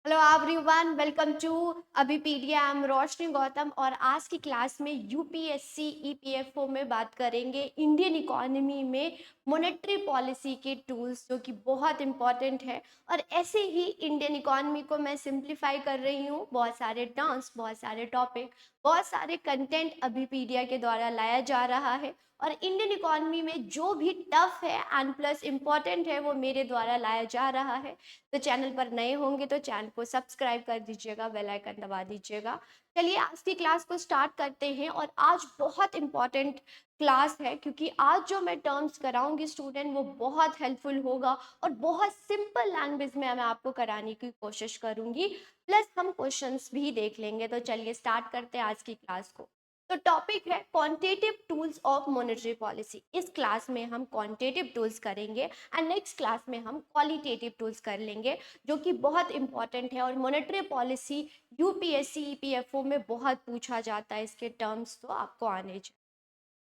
Hello everyone, welcome to Abhipedia. I am Roshni Gautam और आज की क्लास में यूपीएससी ईपीएफओ में बात करेंगे इंडियन इकोनॉमी में मॉनेटरी पॉलिसी के टूल्स, जो कि बहुत इंपॉर्टेंट है। और ऐसे ही इंडियन इकोनॉमी को मैं सिंप्लीफाई कर रही हूँ। बहुत सारे टर्म्स, बहुत सारे टॉपिक, बहुत सारे कंटेंट अभिपीडिया के द्वारा लाया जा रहा है। और इंडियन इकोनॉमी में जो भी टफ है एंड प्लस इम्पॉर्टेंट है वो मेरे द्वारा लाया जा रहा है। तो चैनल पर नए होंगे तो चैनल को सब्सक्राइब कर दीजिएगा, बेल आइकन दबा दीजिएगा। चलिए आज की क्लास को स्टार्ट करते हैं। और आज बहुत इंपॉर्टेंट क्लास है क्योंकि आज जो मैं टर्म्स कराऊंगी स्टूडेंट, वो बहुत हेल्पफुल होगा और बहुत सिंपल लैंग्वेज में मैं आपको कराने की कोशिश करूंगी। प्लस हम क्वेश्चंस भी देख लेंगे। तो चलिए स्टार्ट करते हैं आज की क्लास को। तो टॉपिक है quantitative tools of monetary policy. इस क्लास में हम क्वांटिटेटिव टूल्स करेंगे एंड नेक्स्ट क्लास में हम क्वालिटेटिव टूल्स कर लेंगे, जो कि बहुत इंपॉर्टेंट है। और मॉनेटरी पॉलिसी यूपीएससी ईपीएफओ में बहुत पूछा जाता है, इसके टर्म्स तो आपको आने चाहिए।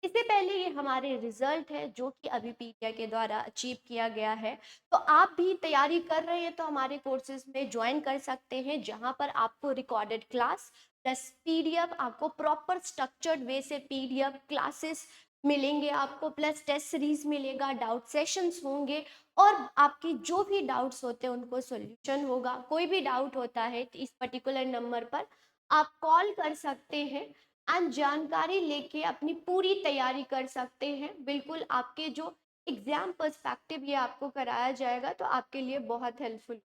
इससे पहले ये हमारे रिजल्ट है जो कि अभी पीटीआई के द्वारा अचीव किया गया है। तो आप भी तैयारी कर रहे हैं तो हमारे कोर्सेज में ज्वाइन कर सकते हैं, जहां पर आपको रिकॉर्डेड क्लास प्लस पीडीएफ, आपको प्रॉपर स्ट्रक्चर्ड वे से पीडीएफ क्लासेस मिलेंगे आपको, प्लस टेस्ट सीरीज मिलेगा, डाउट सेशंस होंगे और आपकी जो भी डाउट्स होते हैं उनको सॉल्यूशन होगा। कोई भी डाउट होता है तो इस पर्टिकुलर नंबर पर आप कॉल कर सकते हैं एंड जानकारी लेके अपनी पूरी तैयारी कर सकते हैं। बिल्कुल आपके जो एग्जाम पर्सपेक्टिव ये आपको कराया जाएगा तो आपके लिए बहुत हेल्पफुल।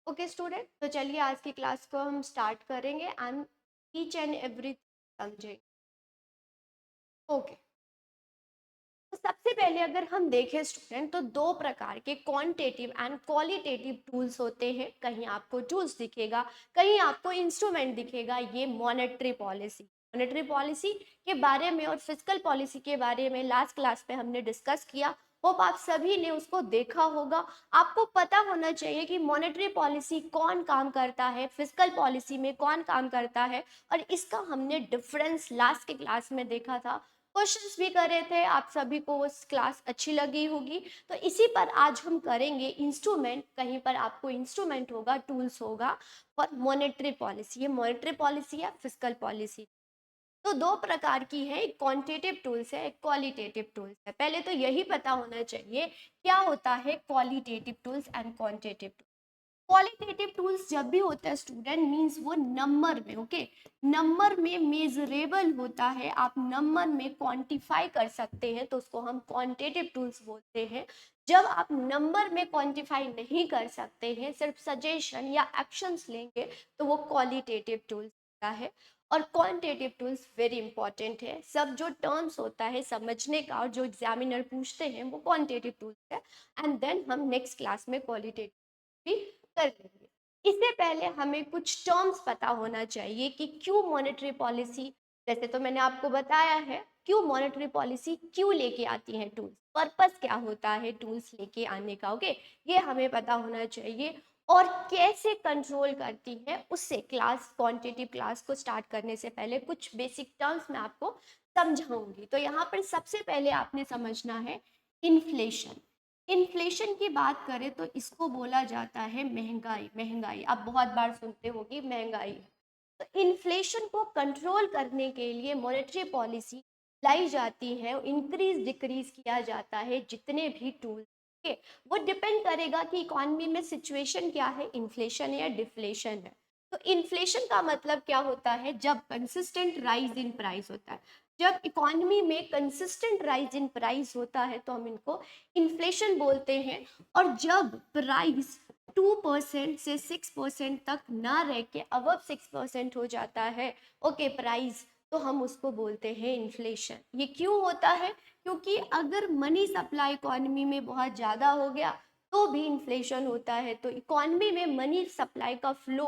ओके स्टूडेंट, तो चलिए आज की क्लास को हम स्टार्ट करेंगे एंड ईच एंड एवरी समझेंगे। ओके, तो सबसे पहले अगर हम देखें स्टूडेंट, तो दो प्रकार के क्वांटिटेटिव एंड क्वालिटेटिव टूल्स होते हैं। कहीं आपको टूल्स दिखेगा, कहीं आपको इंस्ट्रूमेंट दिखेगा। ये मॉनेटरी पॉलिसी के बारे में और फिजिकल पॉलिसी के बारे में लास्ट क्लास पे हमने डिस्कस किया। होप आप सभी ने उसको देखा होगा। आपको पता होना चाहिए कि मॉनेटरी पॉलिसी कौन काम करता है, फिजिकल पॉलिसी में कौन काम करता है, और इसका हमने डिफरेंस लास्ट के क्लास में देखा था। क्वेश्चंस भी करे थे, आप सभी को वो क्लास अच्छी लगी होगी। तो इसी पर आज हम करेंगे इंस्ट्रूमेंट। कहीं पर आपको इंस्ट्रूमेंट होगा, टूल्स होगा और मॉनेटरी पॉलिसी। ये मॉनेटरी पॉलिसी या फिजिकल पॉलिसी तो दो प्रकार की है, एक क्वांटिटेटिव टूल्स है, एक क्वालिटेटिव टूल्स है। पहले तो यही पता होना चाहिए क्या होता है qualitative tools and quantitative tools. Qualitative tools जब भी होता है स्टूडेंट, मींस वो नंबर में, ओके, नंबर में मेजरेबल होता है, आप नंबर में क्वांटिफाई कर सकते हैं तो उसको हम क्वांटिटेटिव टूल्स बोलते हैं। जब आप नंबर में क्वांटिफाई नहीं कर सकते हैं, सिर्फ सजेशन या एक्शंस लेंगे, तो वो क्वालिटेटिव टूल्स होता है। और क्वांटिटेटिव टूल्स वेरी इंपॉर्टेंट है। सब जो टर्म्स होता है समझने का और जो एग्जामिनर पूछते हैं वो क्वांटिटेटिव टूल्स है। एंड देन हम नेक्स्ट क्लास में क्वालिटेटिव भी कर लेंगे। इससे पहले हमें कुछ टर्म्स पता होना चाहिए कि क्यों मॉनेटरी पॉलिसी, जैसे तो मैंने आपको बताया है क्यों मॉनेटरी पॉलिसी क्यों लेके आती है टूल्स, पर्पस क्या होता है टूल्स लेके आने का। ओके, ये हमें पता होना चाहिए। और कैसे कंट्रोल करती है, उससे क्लास क्वांटिटेटिव क्लास को स्टार्ट करने से पहले कुछ बेसिक टर्म्स मैं आपको समझाऊंगी। तो यहाँ पर सबसे पहले आपने समझना है इन्फ्लेशन। इन्फ्लेशन की बात करें तो इसको बोला जाता है महंगाई। महंगाई आप बहुत बार सुनते होगी, महंगाई है। तो इन्फ्लेशन को कंट्रोल करने के लिए मॉनेटरी पॉलिसी लाई जाती है, इंक्रीज डिक्रीज किया जाता है जितने भी टूल्स के। वो डिपेंड करेगा कि इकोनॉमी में सिचुएशन क्या है, इन्फ्लेशन है या डिफ्लेशन है। तो इन्फ्लेशन का मतलब क्या होता है, जब कंसिस्टेंट राइज इन प्राइस होता है। जब इकोनॉमी में कंसिस्टेंट राइज इन प्राइस होता है तो हम इनको इन्फ्लेशन बोलते हैं। और जब प्राइस 2% से 6% तक ना रह के अबव 6% हो जाता है, ओके, प्राइस, तो हम उसको बोलते हैं इन्फ्लेशन। ये क्यों होता है, क्योंकि अगर मनी सप्लाई इकोनॉमी में बहुत ज़्यादा हो गया तो भी इन्फ्लेशन होता है। तो इकोनॉमी में मनी सप्लाई का फ्लो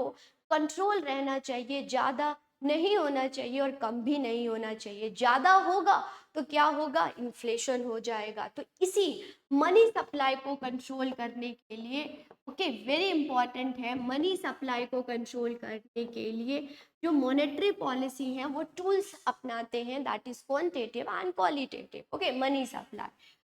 कंट्रोल रहना चाहिए, ज़्यादा नहीं होना चाहिए और कम भी नहीं होना चाहिए। ज़्यादा होगा तो क्या होगा, इन्फ्लेशन हो जाएगा। तो इसी मनी सप्लाई को कंट्रोल करने के लिए, ओके, वेरी इंपॉर्टेंट है, मनी सप्लाई को कंट्रोल करने के लिए जो मॉनेटरी पॉलिसी है वो टूल्स अपनाते हैं, that is quantitative and qualitative. Okay, money supply.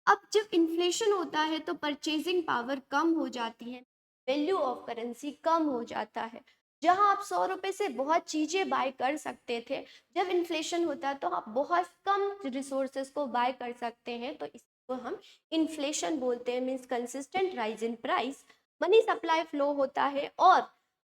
अब जब इन्फ्लेशन होता है तो परचेजिंग पावर कम हो जाती है, वैल्यू ऑफ करेंसी कम हो जाता है। जहां आप 100 रुपए से बहुत चीजें बाय कर सकते थे, जब इन्फ्लेशन होता है तो आप बहुत कम रिसोर्सेज को बाय कर सकते हैं, तो इसको हम इन्फ्लेशन बोलते हैं। Means consistent rise in price, money supply flow होता है और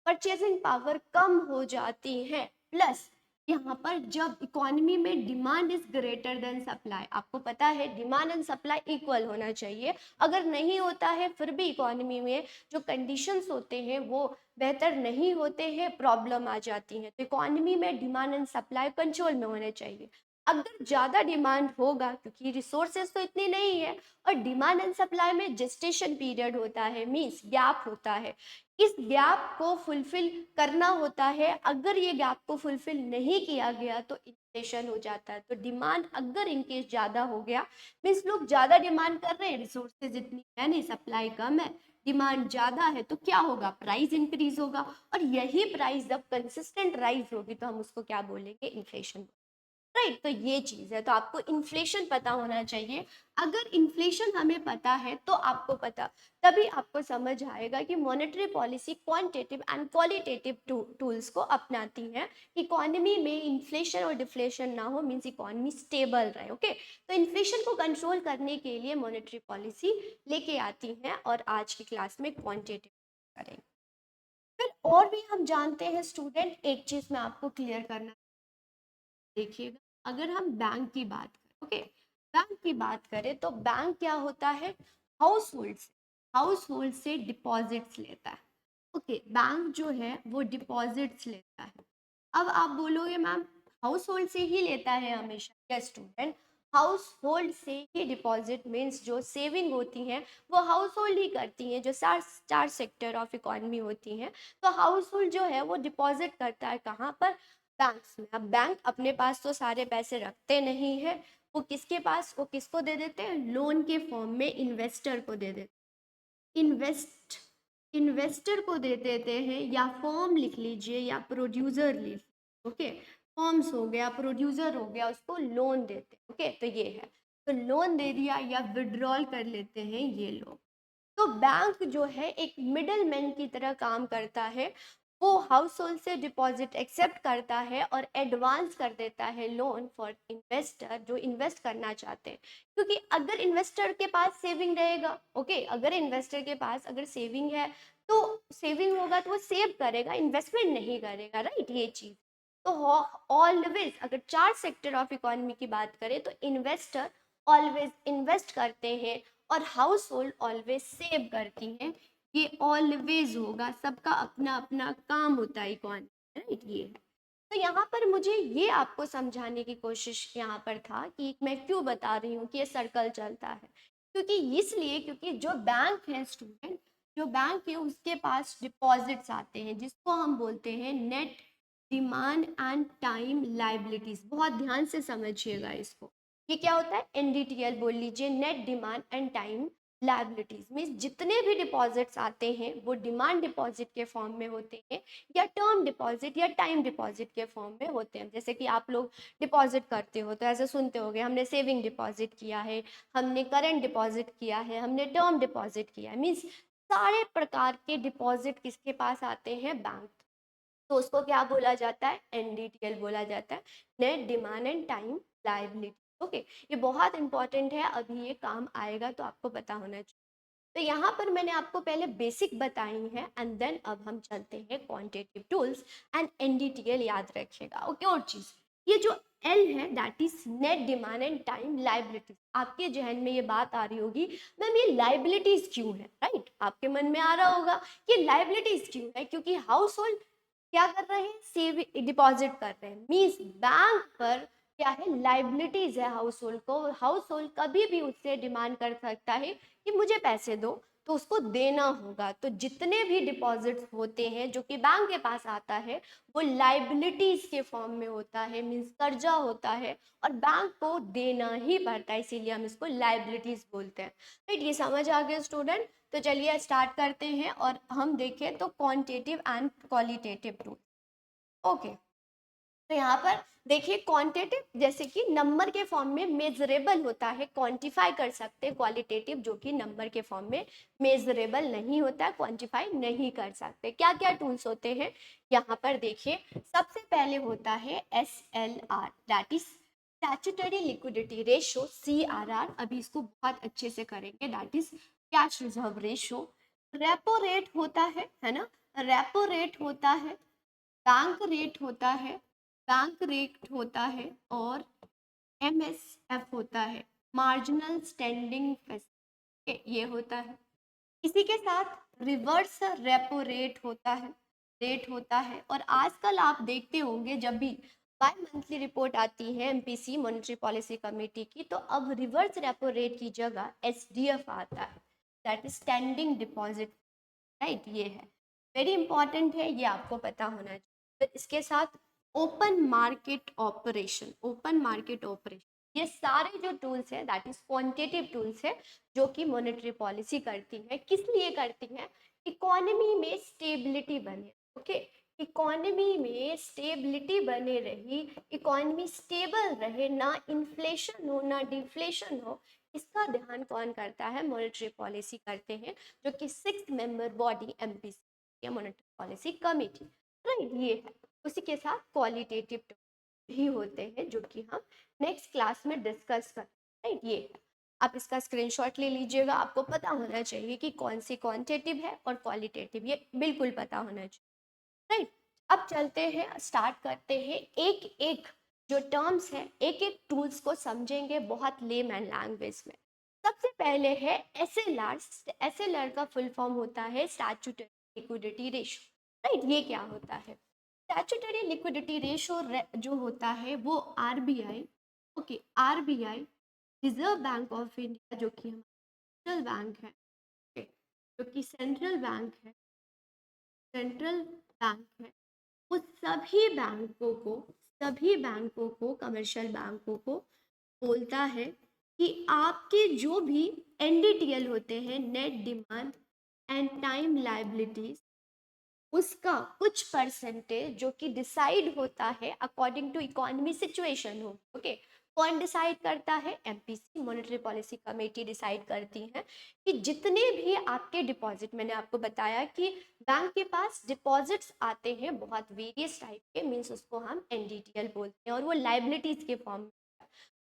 परचेजिंग पावर कम हो जाती है। प्लस यहाँ पर जब इकोनॉमी में demand is greater than supply, आपको पता है डिमांड एंड सप्लाई इक्वल होना चाहिए, अगर नहीं होता है फिर भी इकोनॉमी में जो कंडीशंस होते हैं वो बेहतर नहीं होते हैं, प्रॉब्लम आ जाती है। तो इकोनॉमी में डिमांड एंड सप्लाई कंट्रोल में होने चाहिए। अगर ज़्यादा डिमांड होगा, क्योंकि रिसोर्सेज तो इतनी नहीं है, और डिमांड एंड सप्लाई में जेस्टेशन पीरियड होता है, मीन्स गैप होता है, इस गैप को फुलफिल करना होता है। अगर ये गैप को फुलफिल नहीं किया गया तो इन्फ्लेशन हो जाता है। तो डिमांड अगर इनकेस ज़्यादा हो गया, मीन्स लोग ज़्यादा डिमांड कर रहे हैं, रिसोर्सेज इतनी है नहीं, सप्लाई कम है, डिमांड ज़्यादा है, तो क्या होगा, प्राइस इंक्रीज होगा। और यही प्राइस जब कंसिस्टेंट राइज होगी तो हम उसको क्या बोलेंगे, इन्फ्लेशन। राइट, तो ये चीज़ है। तो आपको इन्फ्लेशन पता होना चाहिए। अगर इन्फ्लेशन हमें पता है तो आपको पता, तभी आपको समझ आएगा कि monetary policy quantitative and qualitative tools को अपनाती है। इकोनॉमी में इन्फ्लेशन और डिफ्लेशन ना हो, मीन्स इकोनॉमी स्टेबल रहे। ओके, तो इन्फ्लेशन को कंट्रोल करने के लिए मॉनेटरी पॉलिसी लेके आती हैं, और आज की क्लास में क्वांटिटेटिव करेंगे। फिर और भी हम जानते हैं स्टूडेंट, एक चीज़ मैं आपको क्लियर करना, देखिएगा, अगर हम बैंक की बात करें, ओके, बैंक की बात करें तो बैंक क्या होता है, हाउस होल्ड से डिपॉजिट्स लेता है। ओके, बैंक जो है वो डिपॉजिट्स लेता है। अब आप बोलोगे मैम हाउस होल्ड से ही लेता है हमेशा? यस स्टूडेंट, हाउस होल्ड से ही डिपॉजिट, मीन्स जो सेविंग होती हैं वो हाउस होल्ड ही करती हैं, जो चार चार सेक्टर ऑफ इकोनॉमी होती हैं। तो हाउस होल्ड जो है वो डिपॉजिट करता है कहाँ पर, बैंक्स में। अब बैंक अपने पास तो सारे पैसे रखते नहीं है, वो किसके पास, वो किसको दे देते हैं, लोन के फॉर्म में इन्वेस्टर को दे देते, इन्वेस्ट इन्वेस्टर को दे देते हैं, या फॉर्म लिख लीजिए या प्रोड्यूसर लिख, ओके, फॉर्म्स हो गया, प्रोड्यूसर हो गया, उसको लोन देते हैं। ओके, तो ये है, तो लोन दे दिया या विड्रॉल कर लेते हैं ये लोग। तो बैंक जो है एक मिडल मैन की तरह काम करता है, वो हाउस होल्ड से डिपॉजिट एक्सेप्ट करता है और एडवांस कर देता है लोन फॉर इन्वेस्टर जो इन्वेस्ट करना चाहते हैं। क्योंकि अगर इन्वेस्टर के पास सेविंग रहेगा, ओके, अगर इन्वेस्टर के पास अगर सेविंग है तो सेविंग होगा तो वो सेव करेगा, इन्वेस्टमेंट नहीं करेगा। राइट, ये चीज़ तो ऑलवेज, अगर चार सेक्टर ऑफ इकोनॉमी की बात करें तो इन्वेस्टर ऑलवेज इन्वेस्ट करते हैं और हाउस होल्ड ऑलवेज सेव करती हैं। ये ऑलवेज होगा, सबका अपना अपना काम होता है इकोनॉमी। राइट, ये है। तो यहाँ पर मुझे ये आपको समझाने की कोशिश यहाँ पर था कि मैं क्यों बता रही हूँ कि ये सर्कल चलता है, क्योंकि इसलिए क्योंकि जो बैंक है स्टूडेंट, जो बैंक है उसके पास डिपॉजिट्स आते हैं जिसको हम बोलते हैं net demand and time liabilities. बहुत ध्यान से समझिएगा इसको, ये क्या होता है, एनडीटीएल बोल लीजिए, net demand and time liabilities. Means जितने भी डिपॉजिट्स आते हैं वो डिमांड डिपॉजिट के फॉर्म में होते हैं, या टर्म डिपॉजिट या टाइम डिपॉजिट के फॉर्म में होते हैं। जैसे कि आप लोग डिपॉजिट करते हो तो ऐसे सुनते होगे, हमने सेविंग डिपॉजिट किया है, हमने करंट डिपॉजिट किया है, हमने टर्म डिपॉजिट किया है। मीन्स सारे प्रकार के डिपॉजिट किसके पास आते हैं, बैंक। तो उसको क्या बोला जाता है, एनडीटीएल बोला जाता है, net demand and time liability. Okay, ये बहुत इंपॉर्टेंट है, अभी ये काम आएगा तो आपको पता होना चाहिए। तो यहाँ पर मैंने आपको पहले बेसिक बताई है, एंड देन अब हम चलते हैं क्वांटिटेटिव टूल्स एंड एनडीटीएल, याद रखिएगा। ओके, और चीज, ये जो एल है that is net demand and time liabilities. आपके जहन में ये बात आ रही होगी, मैम ये लाइबिलिटीज क्यों है, राइट, आपके मन में आ रहा होगा कि लाइबिलिटीज क्यों है, क्योंकि हाउस होल्ड क्या कर रहे हैं, सेव डिपॉजिट कर रहे हैं। मीन्स बैंक पर क्या है, लाइबिलिटीज है हाउस होल्ड को। हाउस होल्ड कभी भी उससे डिमांड कर सकता है कि मुझे पैसे दो, तो उसको देना होगा। तो जितने भी डिपॉजिट्स होते हैं जो कि बैंक के पास आता है वो लाइबिलिटीज के फॉर्म में होता है, मीन्स कर्जा होता है, और बैंक को देना ही पड़ता है, इसीलिए हम इसको लाइबिलिटीज बोलते हैं। राइट, ये समझ आ गया स्टूडेंट? तो चलिए स्टार्ट करते हैं और हम देखें तो quantitative and qualitative tool. Okay, तो यहाँ पर देखिए क्वांटिटेटिव जैसे कि नंबर के फॉर्म में मेजरेबल होता है, क्वांटिफाई कर सकते हैं, क्वालिटेटिव जो कि नंबर के फॉर्म में मेजरेबल नहीं होता है, क्वांटिफाई नहीं कर सकते। क्या क्या टूल्स होते हैं यहाँ पर देखिए, सबसे पहले होता है SLR, that is statutory liquidity ratio, CRR, अभी इसको बहुत अच्छे से करेंगे, that is cash reserve ratio. Repo rate होता है ना, रेपो रेट होता है, बैंक रेट होता है, बैंक रेट होता है, और MSF होता है, मार्जिनल स्टैंडिंग फैसिलिटी, ये होता है। इसी के साथ रिवर्स रेपो रेट होता है। और आजकल आप देखते होंगे जब भी बाय मंथली रिपोर्ट आती है MPC मॉनेटरी पॉलिसी कमेटी की, तो अब रिवर्स रेपो रेट की जगह SDF आता है, that is standing deposit, right, ये है वेरी इंपॉर्टेंट है, ये आपको पता होना चाहिए। फिर इसके साथ open market operation, open market operation, ये सारे जो टूल्स हैं दैट इज क्वांटिटेटिव टूल्स है जो कि मॉनेटरी पॉलिसी करती है। किस लिए करती है? इकोनॉमी में स्टेबिलिटी बने, ओके, इकोनॉमी में स्टेबिलिटी बने रही, इकोनॉमी स्टेबल रहे, ना इन्फ्लेशन हो ना डिफ्लेशन हो, इसका ध्यान कौन करता है? मॉनेटरी पॉलिसी करते हैं, जो कि 6 मेंबर बॉडी MPC या मॉनेटरी पॉलिसी कमेटी, राइट, ये है। उसी के साथ क्वालिटेटिव भी होते हैं जो कि हम नेक्स्ट क्लास में डिस्कस करते हैं, राइट, ये है। आप इसका स्क्रीनशॉट ले लीजिएगा, आपको पता होना चाहिए कि कौन सी क्वांटिटेटिव है और क्वालिटेटिव, ये बिल्कुल पता होना चाहिए, राइट। अब चलते हैं, स्टार्ट करते हैं, एक एक जो टर्म्स हैं, एक एक टूल्स को समझेंगे बहुत लेमैन लैंग्वेज में। सबसे पहले है SLR, SLR का फुल फॉर्म होता है स्टैट्यूटरी लिक्विडिटी रेशो, राइट, ये क्या होता है? स्टैट्यूटरी लिक्विडिटी रेशो जो होता है वो RBI, okay, RBI reserve bank of India जो कि हमारा सेंट्रल बैंक है, okay, जो कि सेंट्रल बैंक है, वो सभी बैंकों को कमर्शियल बैंकों को बोलता है कि आपके जो भी NDTL होते हैं, net demand and time liabilities, उसका कुछ परसेंटेज जो कि डिसाइड होता है अकॉर्डिंग टू इकोनॉमी सिचुएशन हो, ओके। कौन डिसाइड करता है? MPC monetary policy committee decide करती है कि जितने भी आपके डिपॉजिट, मैंने आपको बताया कि बैंक के पास डिपॉजिट्स आते हैं बहुत वेरियस टाइप के, मीन्स उसको हम NDTL बोलते हैं, और वो लाइबिलिटीज के फॉर्म में।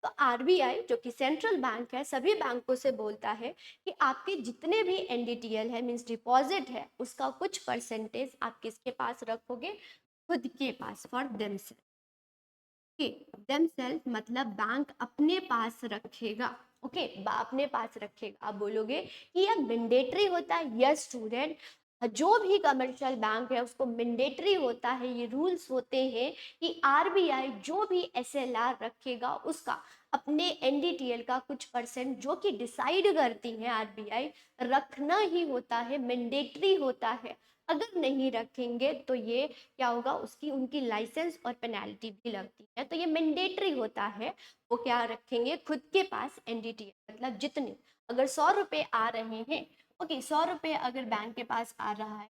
तो RBI जो कि सेंट्रल बैंक है, सभी बैंकों से बोलता है कि आपके जितने भी NDTL है, मीन्स डिपॉजिट है, उसका कुछ परसेंटेज आप किसके पास रखोगे? खुद के पास, फॉर देमसेल्फ, देमसेल्फ मतलब बैंक अपने पास रखेगा, ओके, अपने पास रखेगा। आप बोलोगे कि यह मैंडेटरी होता है, यस स्टूडेंट, जो भी कमर्शियल बैंक है उसको मैंडेटरी होता है, ये रूल्स होते हैं कि RBI जो भी SLR रखेगा उसका अपने NDTL का कुछ परसेंट जो कि डिसाइड करती है RBI, रखना ही होता है, मैंडेटरी होता है। अगर नहीं रखेंगे तो ये क्या होगा, उसकी उनकी लाइसेंस और पेनल्टी भी लगती है, तो ये मैंडेटरी होता है। वो क्या रखेंगे? खुद के पास NDTL, मतलब जितने, अगर 100 रुपये आ रहे हैं, ओके, 100 रुपये अगर बैंक के पास आ रहा है,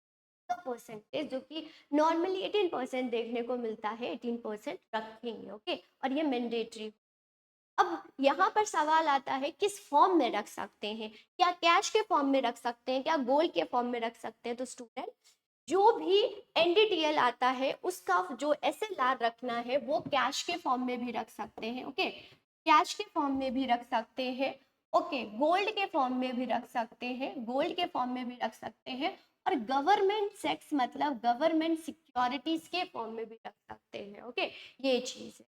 तो परसेंटेज जो कि नॉर्मली 18% देखने को मिलता है, 18% रखेंगे, ओके, और ये मैंडेटरी। अब यहाँ पर सवाल आता है किस फॉर्म में रख सकते हैं? क्या कैश के फॉर्म में रख सकते हैं? क्या गोल्ड के फॉर्म में रख सकते हैं? तो स्टूडेंट, जो भी NDTL आता है उसका जो SLR रखना है वो कैश के फॉर्म में भी रख सकते हैं, ओके, कैश के फॉर्म में भी रख सकते हैं, ओके, गोल्ड के फॉर्म में भी रख सकते हैं, गोल्ड के फॉर्म में भी रख सकते हैं, और गवर्नमेंट सेक्स मतलब गवर्नमेंट सिक्योरिटीज के फॉर्म में भी रख सकते हैं, ओके, ये चीज है।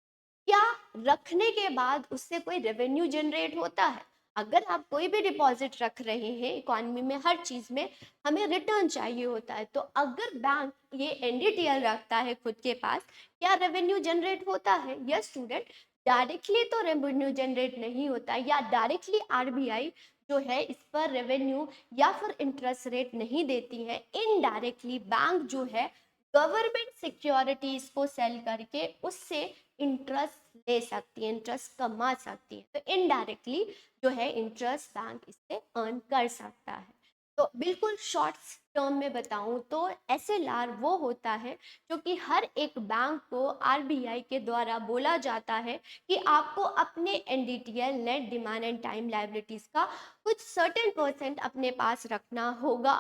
क्या रखने के बाद उससे कोई रेवेन्यू जनरेट होता है? अगर आप कोई भी डिपॉजिट रख रहे हैं, इकोनॉमी में हर चीज में हमें रिटर्न चाहिए होता है, तो अगर बैंक ये NDTL रखता है खुद के पास, क्या रेवेन्यू जनरेट होता है? यस स्टूडेंट, डायरेक्टली तो रेवेन्यू जनरेट नहीं होता, या डायरेक्टली RBI जो है इस पर रेवेन्यू या फिर इंटरेस्ट रेट नहीं देती है, इनडायरेक्टली बैंक जो है गवर्नमेंट सिक्योरिटीज को सेल करके उससे इंटरेस्ट ले सकती है, इंटरेस्ट कमा सकती है, तो इनडायरेक्टली जो है इंटरेस्ट बैंक इससे अर्न कर सकता है। तो बिल्कुल शॉर्ट टर्म में बताऊं तो एसएलआर वो होता है जो कि हर एक बैंक को आरबीआई के द्वारा बोला जाता है कि आपको अपने NDTL net demand and time liabilities का कुछ सर्टेन परसेंट अपने पास रखना होगा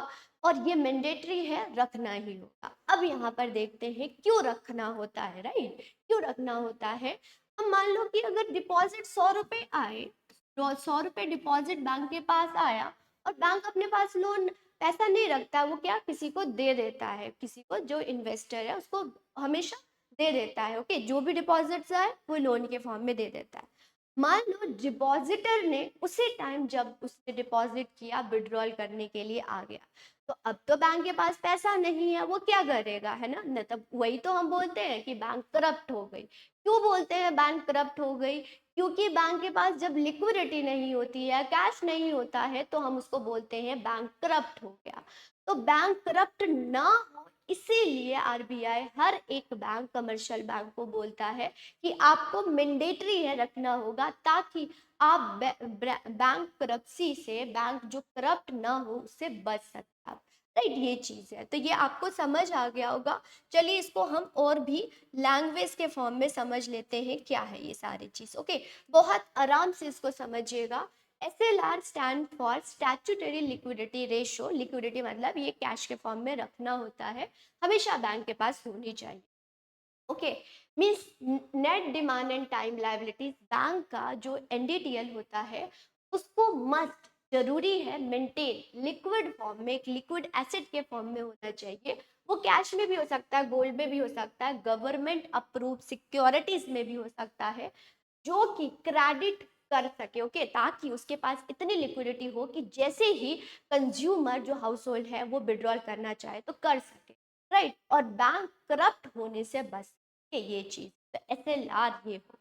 और ये मैंडेटरी है, रखना ही होगा। अब यहाँ पर देखते हैं क्यों रखना होता है, राइट, क्यों रखना होता है। अब मान लो कि अगर डिपॉजिट 100 रुपये आए, तो 100 रुपये डिपॉजिट बैंक के पास आया और बैंक अपने पास लोन पैसा नहीं रखता, वो क्या किसी को दे देता है, किसी को जो इन्वेस्टर है उसको हमेशा दे देता है। ओके, जो भी डिपॉजिट्स आए वो लोन के फॉर्म में दे देता है। मान लो डिपॉजिटर ने उसी टाइम जब उसने डिपॉजिट किया विड्रॉल करने के लिए आ गया, तो अब तो बैंक के पास पैसा नहीं है, वो क्या करेगा, है ना, न तब वही तो हम बोलते हैं कि बैंक करप्ट हो गई। क्यों बोलते हैं बैंक करप्ट हो गई? क्योंकि बैंक के पास जब लिक्विडिटी नहीं होती है, कैश नहीं होता है, तो हम उसको बोलते हैं बैंक करप्ट हो गया। तो बैंक करप्ट ना हो इसीलिए आरबीआई हर एक बैंक, कमर्शियल बैंक को बोलता है कि आपको मैंडेटरी है रखना होगा, ताकि आप बैंक करप्सी से, बैंक जो करप्ट ना हो उससे बच सकते आप, राइट। ये चीज है, तो ये आपको समझ आ गया होगा। चलिए इसको हम और भी लैंग्वेज के फॉर्म में समझ लेते हैं क्या है ये सारी चीज। ओके, बहुत आराम से इसको समझिएगा। SLR stand for statutory liquidity ratio. Liquidity मतलब ये कैश के फॉर्म में रखना होता है, हमेशा बैंक के पास होनी चाहिए। Okay, means net demand and time liabilities, bank का जो एनडीटीएल होता है उसको मस्ट, जरूरी है, मेंटेन लिक्विड फॉर्म में, एक लिक्विड एसेट के फॉर्म में होना चाहिए। वो कैश में भी हो सकता है, गोल्ड में भी हो सकता है, गवर्नमेंट अप्रूव सिक्योरिटीज में भी हो सकता है, जो कि क्रेडिट कर सके। ओके, ताकि उसके पास इतनी लिक्विडिटी हो कि जैसे ही कंज्यूमर जो हाउस होल्ड है वो विड्रॉल करना चाहे तो कर सके, राइट, और बैंक करप्ट होने से बच सके, ये चीज। तो एसएलआर ये हो,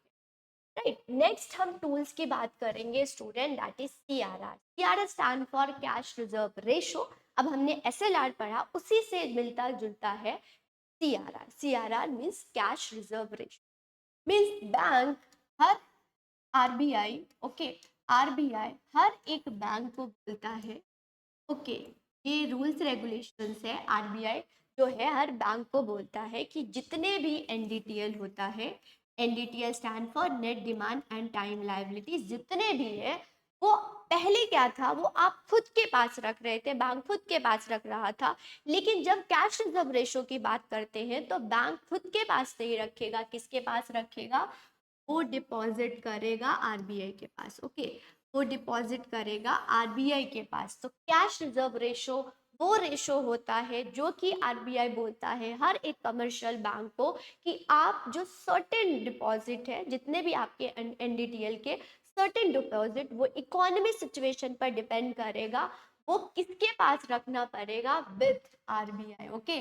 राइट। नेक्स्ट हम टूल्स की बात करेंगे student, that is CRR. CRR stand for cash reserve ratio. अब हमने एसएलआर पढ़ा, उसी से मिलता जुलता है CRR. CRR means cash reserve ratio, means bank, हर आरबीआई, ओके, आरबीआई हर एक बैंक को बोलता है, ओके, ये रूल्स रेगुलेशंस है, आरबीआई जो है हर बैंक को बोलता है कि जितने भी एनडीटीएल होता है, NDTL stand for net demand and time liabilities, जितने भी है वो पहले क्या था, वो आप खुद के पास रख रहे थे, बैंक खुद के पास रख रहा था। लेकिन जब कैश रिजर्व रेशो की बात करते हैं तो बैंक खुद के पास नहीं रखेगा, किसके पास रखेगा, वो डिपॉजिट करेगा आरबीआई के पास। ओके, वो डिपॉजिट करेगा आरबीआई के पास। तो कैश रिजर्व रेशो वो रेशो होता है जो कि आरबीआई बोलता है हर एक कमर्शियल बैंक को कि आप जो सर्टेन डिपॉजिट है, जितने भी आपके एनडीटीएल के सर्टेन डिपॉजिट, वो इकोनॉमी सिचुएशन पर डिपेंड करेगा, वो किसके पास रखना पड़ेगा, with RBI. Okay,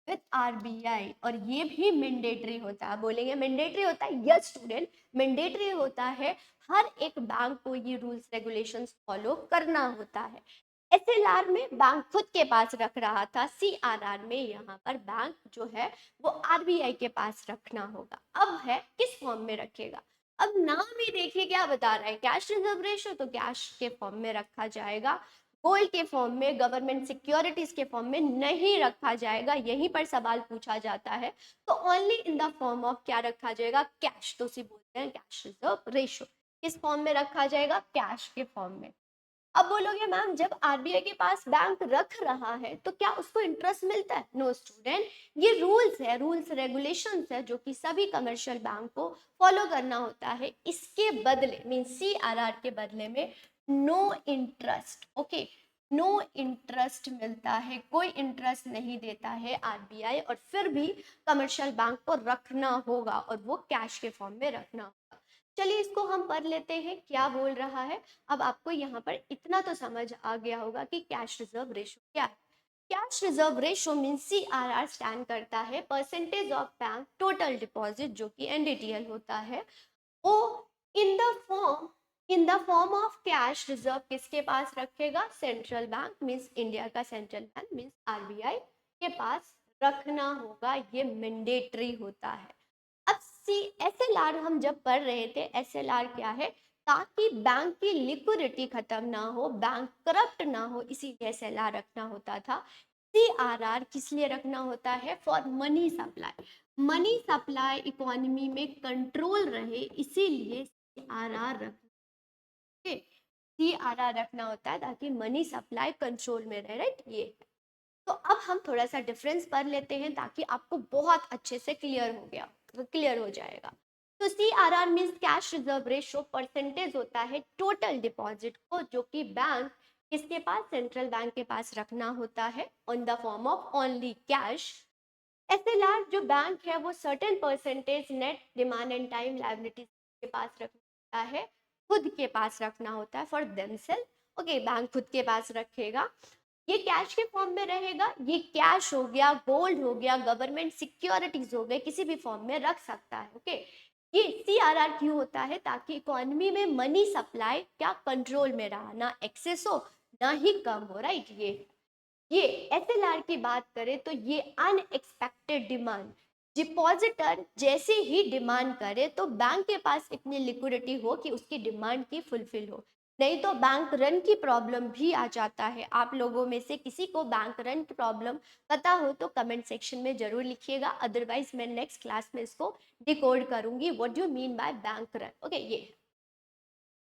with RBI, और ये भी मैंडेटरी होता है। बोलेंगे मैंडेटरी होता है, यस स्टूडेंट, मैंडेटरी होता है, हर एक बैंक को ये रूल्स रेगुलेशंस फॉलो करना होता है। एसएलआर में बैंक खुद के पास रख रहा था, सीआरआर में यहाँ पर बैंक जो है वो आरबीआई के पास रखना होगा। अब है किस फॉर्म में रखेगा, अब नाम ही देखिए क्या बता रहा है, कैश रिजर्व रेशो, तो कैश के फॉर्म में रखा जाएगा, गोल्ड के फॉर्म में, गवर्नमेंट सिक्योरिटीज के फॉर्म में नहीं रखा जाएगा। यहीं पर सवाल पूछा जाता है, तो only in the form of क्या रखा जाएगा, कैश, तो उसे बोलते हैं कैश रिजर्व रेशो। किस फॉर्म में रखा जाएगा, कैश के फॉर्म में। अब बोलोगे मैम जब आरबीआई के पास बैंक रख रहा है तो क्या उसको इंटरेस्ट मिलता है, नो स्टूडेंट, ये रूल्स है, रूल्स रेगुलेशंस है जो कि सभी कमर्शियल बैंक को फॉलो करना होता है। इसके बदले मीन सीआरआर के बदले में no interest, okay, no interest मिलता है, कोई इंटरेस्ट नहीं देता है आरबीआई, और फिर भी कमर्शियल बैंक को रखना होगा और वो कैश के फॉर्म में रखना होगा। चलिए इसको हम पढ़ लेते हैं क्या बोल रहा है। अब आपको यहाँ पर इतना तो समझ आ गया होगा कि कैश रिजर्व रेशो क्या है। Cash reserve ratio mean CRR stand करता है percentage of bank total deposit, जो कि एनडीटीएल होता है, वो in the form, in the form of cash reserve किसके पास रखेगा, सेंट्रल बैंक मीन्स इंडिया का सेंट्रल बैंक मीन्स आरबीआई के पास रखना होगा, ये मैंडेटरी होता है। अब सी एसएलआर हम जब पढ़ रहे थे, एसएलआर क्या है, ताकि बैंक की लिक्विडिटी खत्म ना हो, बैंक करप्ट ना हो, इसीलिए एसएलआर रखना होता था। सीआरआर किस लिए रखना होता है? For money supply. Money supply economy में कंट्रोल रहे, इसीलिए सीआरआर रखना, सीआरआर रखना होता है ताकि मनी सप्लाई कंट्रोल में रहे, राइट? ये तो अब हम थोड़ा सा डिफरेंस पढ़ लेते हैं ताकि आपको बहुत अच्छे से क्लियर हो जाएगा। तो CRR means cash reserve ratio, percentage होता है टोटल डिपॉजिट को जो कि बैंक किसके पास, सेंट्रल बैंक के पास रखना होता है on the form of only cash. SLR जो बैंक है वो certain percentage net demand and time liabilities के पास रखना है, खुद के पास रखना होता है फॉर देमसेल्फ। ओके, बैंक खुद के पास रखेगा, ये कैश के फॉर्म में रहेगा। ये कैश हो गया, गोल्ड हो गया, गवर्नमेंट सिक्योरिटीज हो गए, किसी भी फॉर्म में रख सकता है। ओके, ये सीआरआर क्यों होता है? ताकि इकोनॉमी में मनी सप्लाई क्या कंट्रोल में रहा, ना एक्सेस हो ना ही कम हो, राइट? ये एसएलआर की बात करें तो ये अनएक्सपेक्टेड डिमांड, डिपॉजिटर जैसे ही डिमांड करे तो बैंक के पास इतनी लिक्विडिटी हो कि उसकी डिमांड की फुलफिल हो, नहीं तो बैंक रन की प्रॉब्लम भी आ जाता है। आप लोगों में से किसी को बैंक रन की प्रॉब्लम पता हो तो कमेंट सेक्शन में जरूर लिखिएगा, अदरवाइज मैं नेक्स्ट क्लास में इसको डिकोड करूंगी what you mean by bank run. Okay,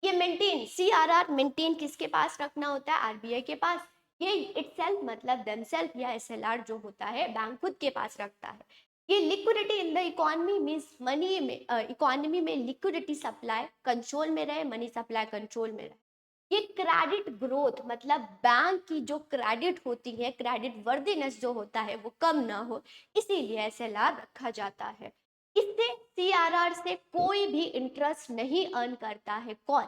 ये मेंटेन, सीआरआर मेंटेन किसके पास रखना होता है? आरबीआई के पास। ये इटसेल्फ मतलब देमसेल्फ या एसएलआर जो होता है बैंक खुद के पास रखता है। ये liquidity in the economy means money में, इकोनॉमी में लिक्विडिटी सप्लाई कंट्रोल में रहे, मनी सप्लाई कंट्रोल में रहे। ये क्रेडिट ग्रोथ मतलब बैंक की जो क्रेडिट होती है, क्रेडिट वर्दीनेस जो होता है वो कम ना हो, इसीलिए एसएलआर रखा जाता है। इससे सीआरआर से कोई भी इंटरेस्ट नहीं अर्न करता है। कौन?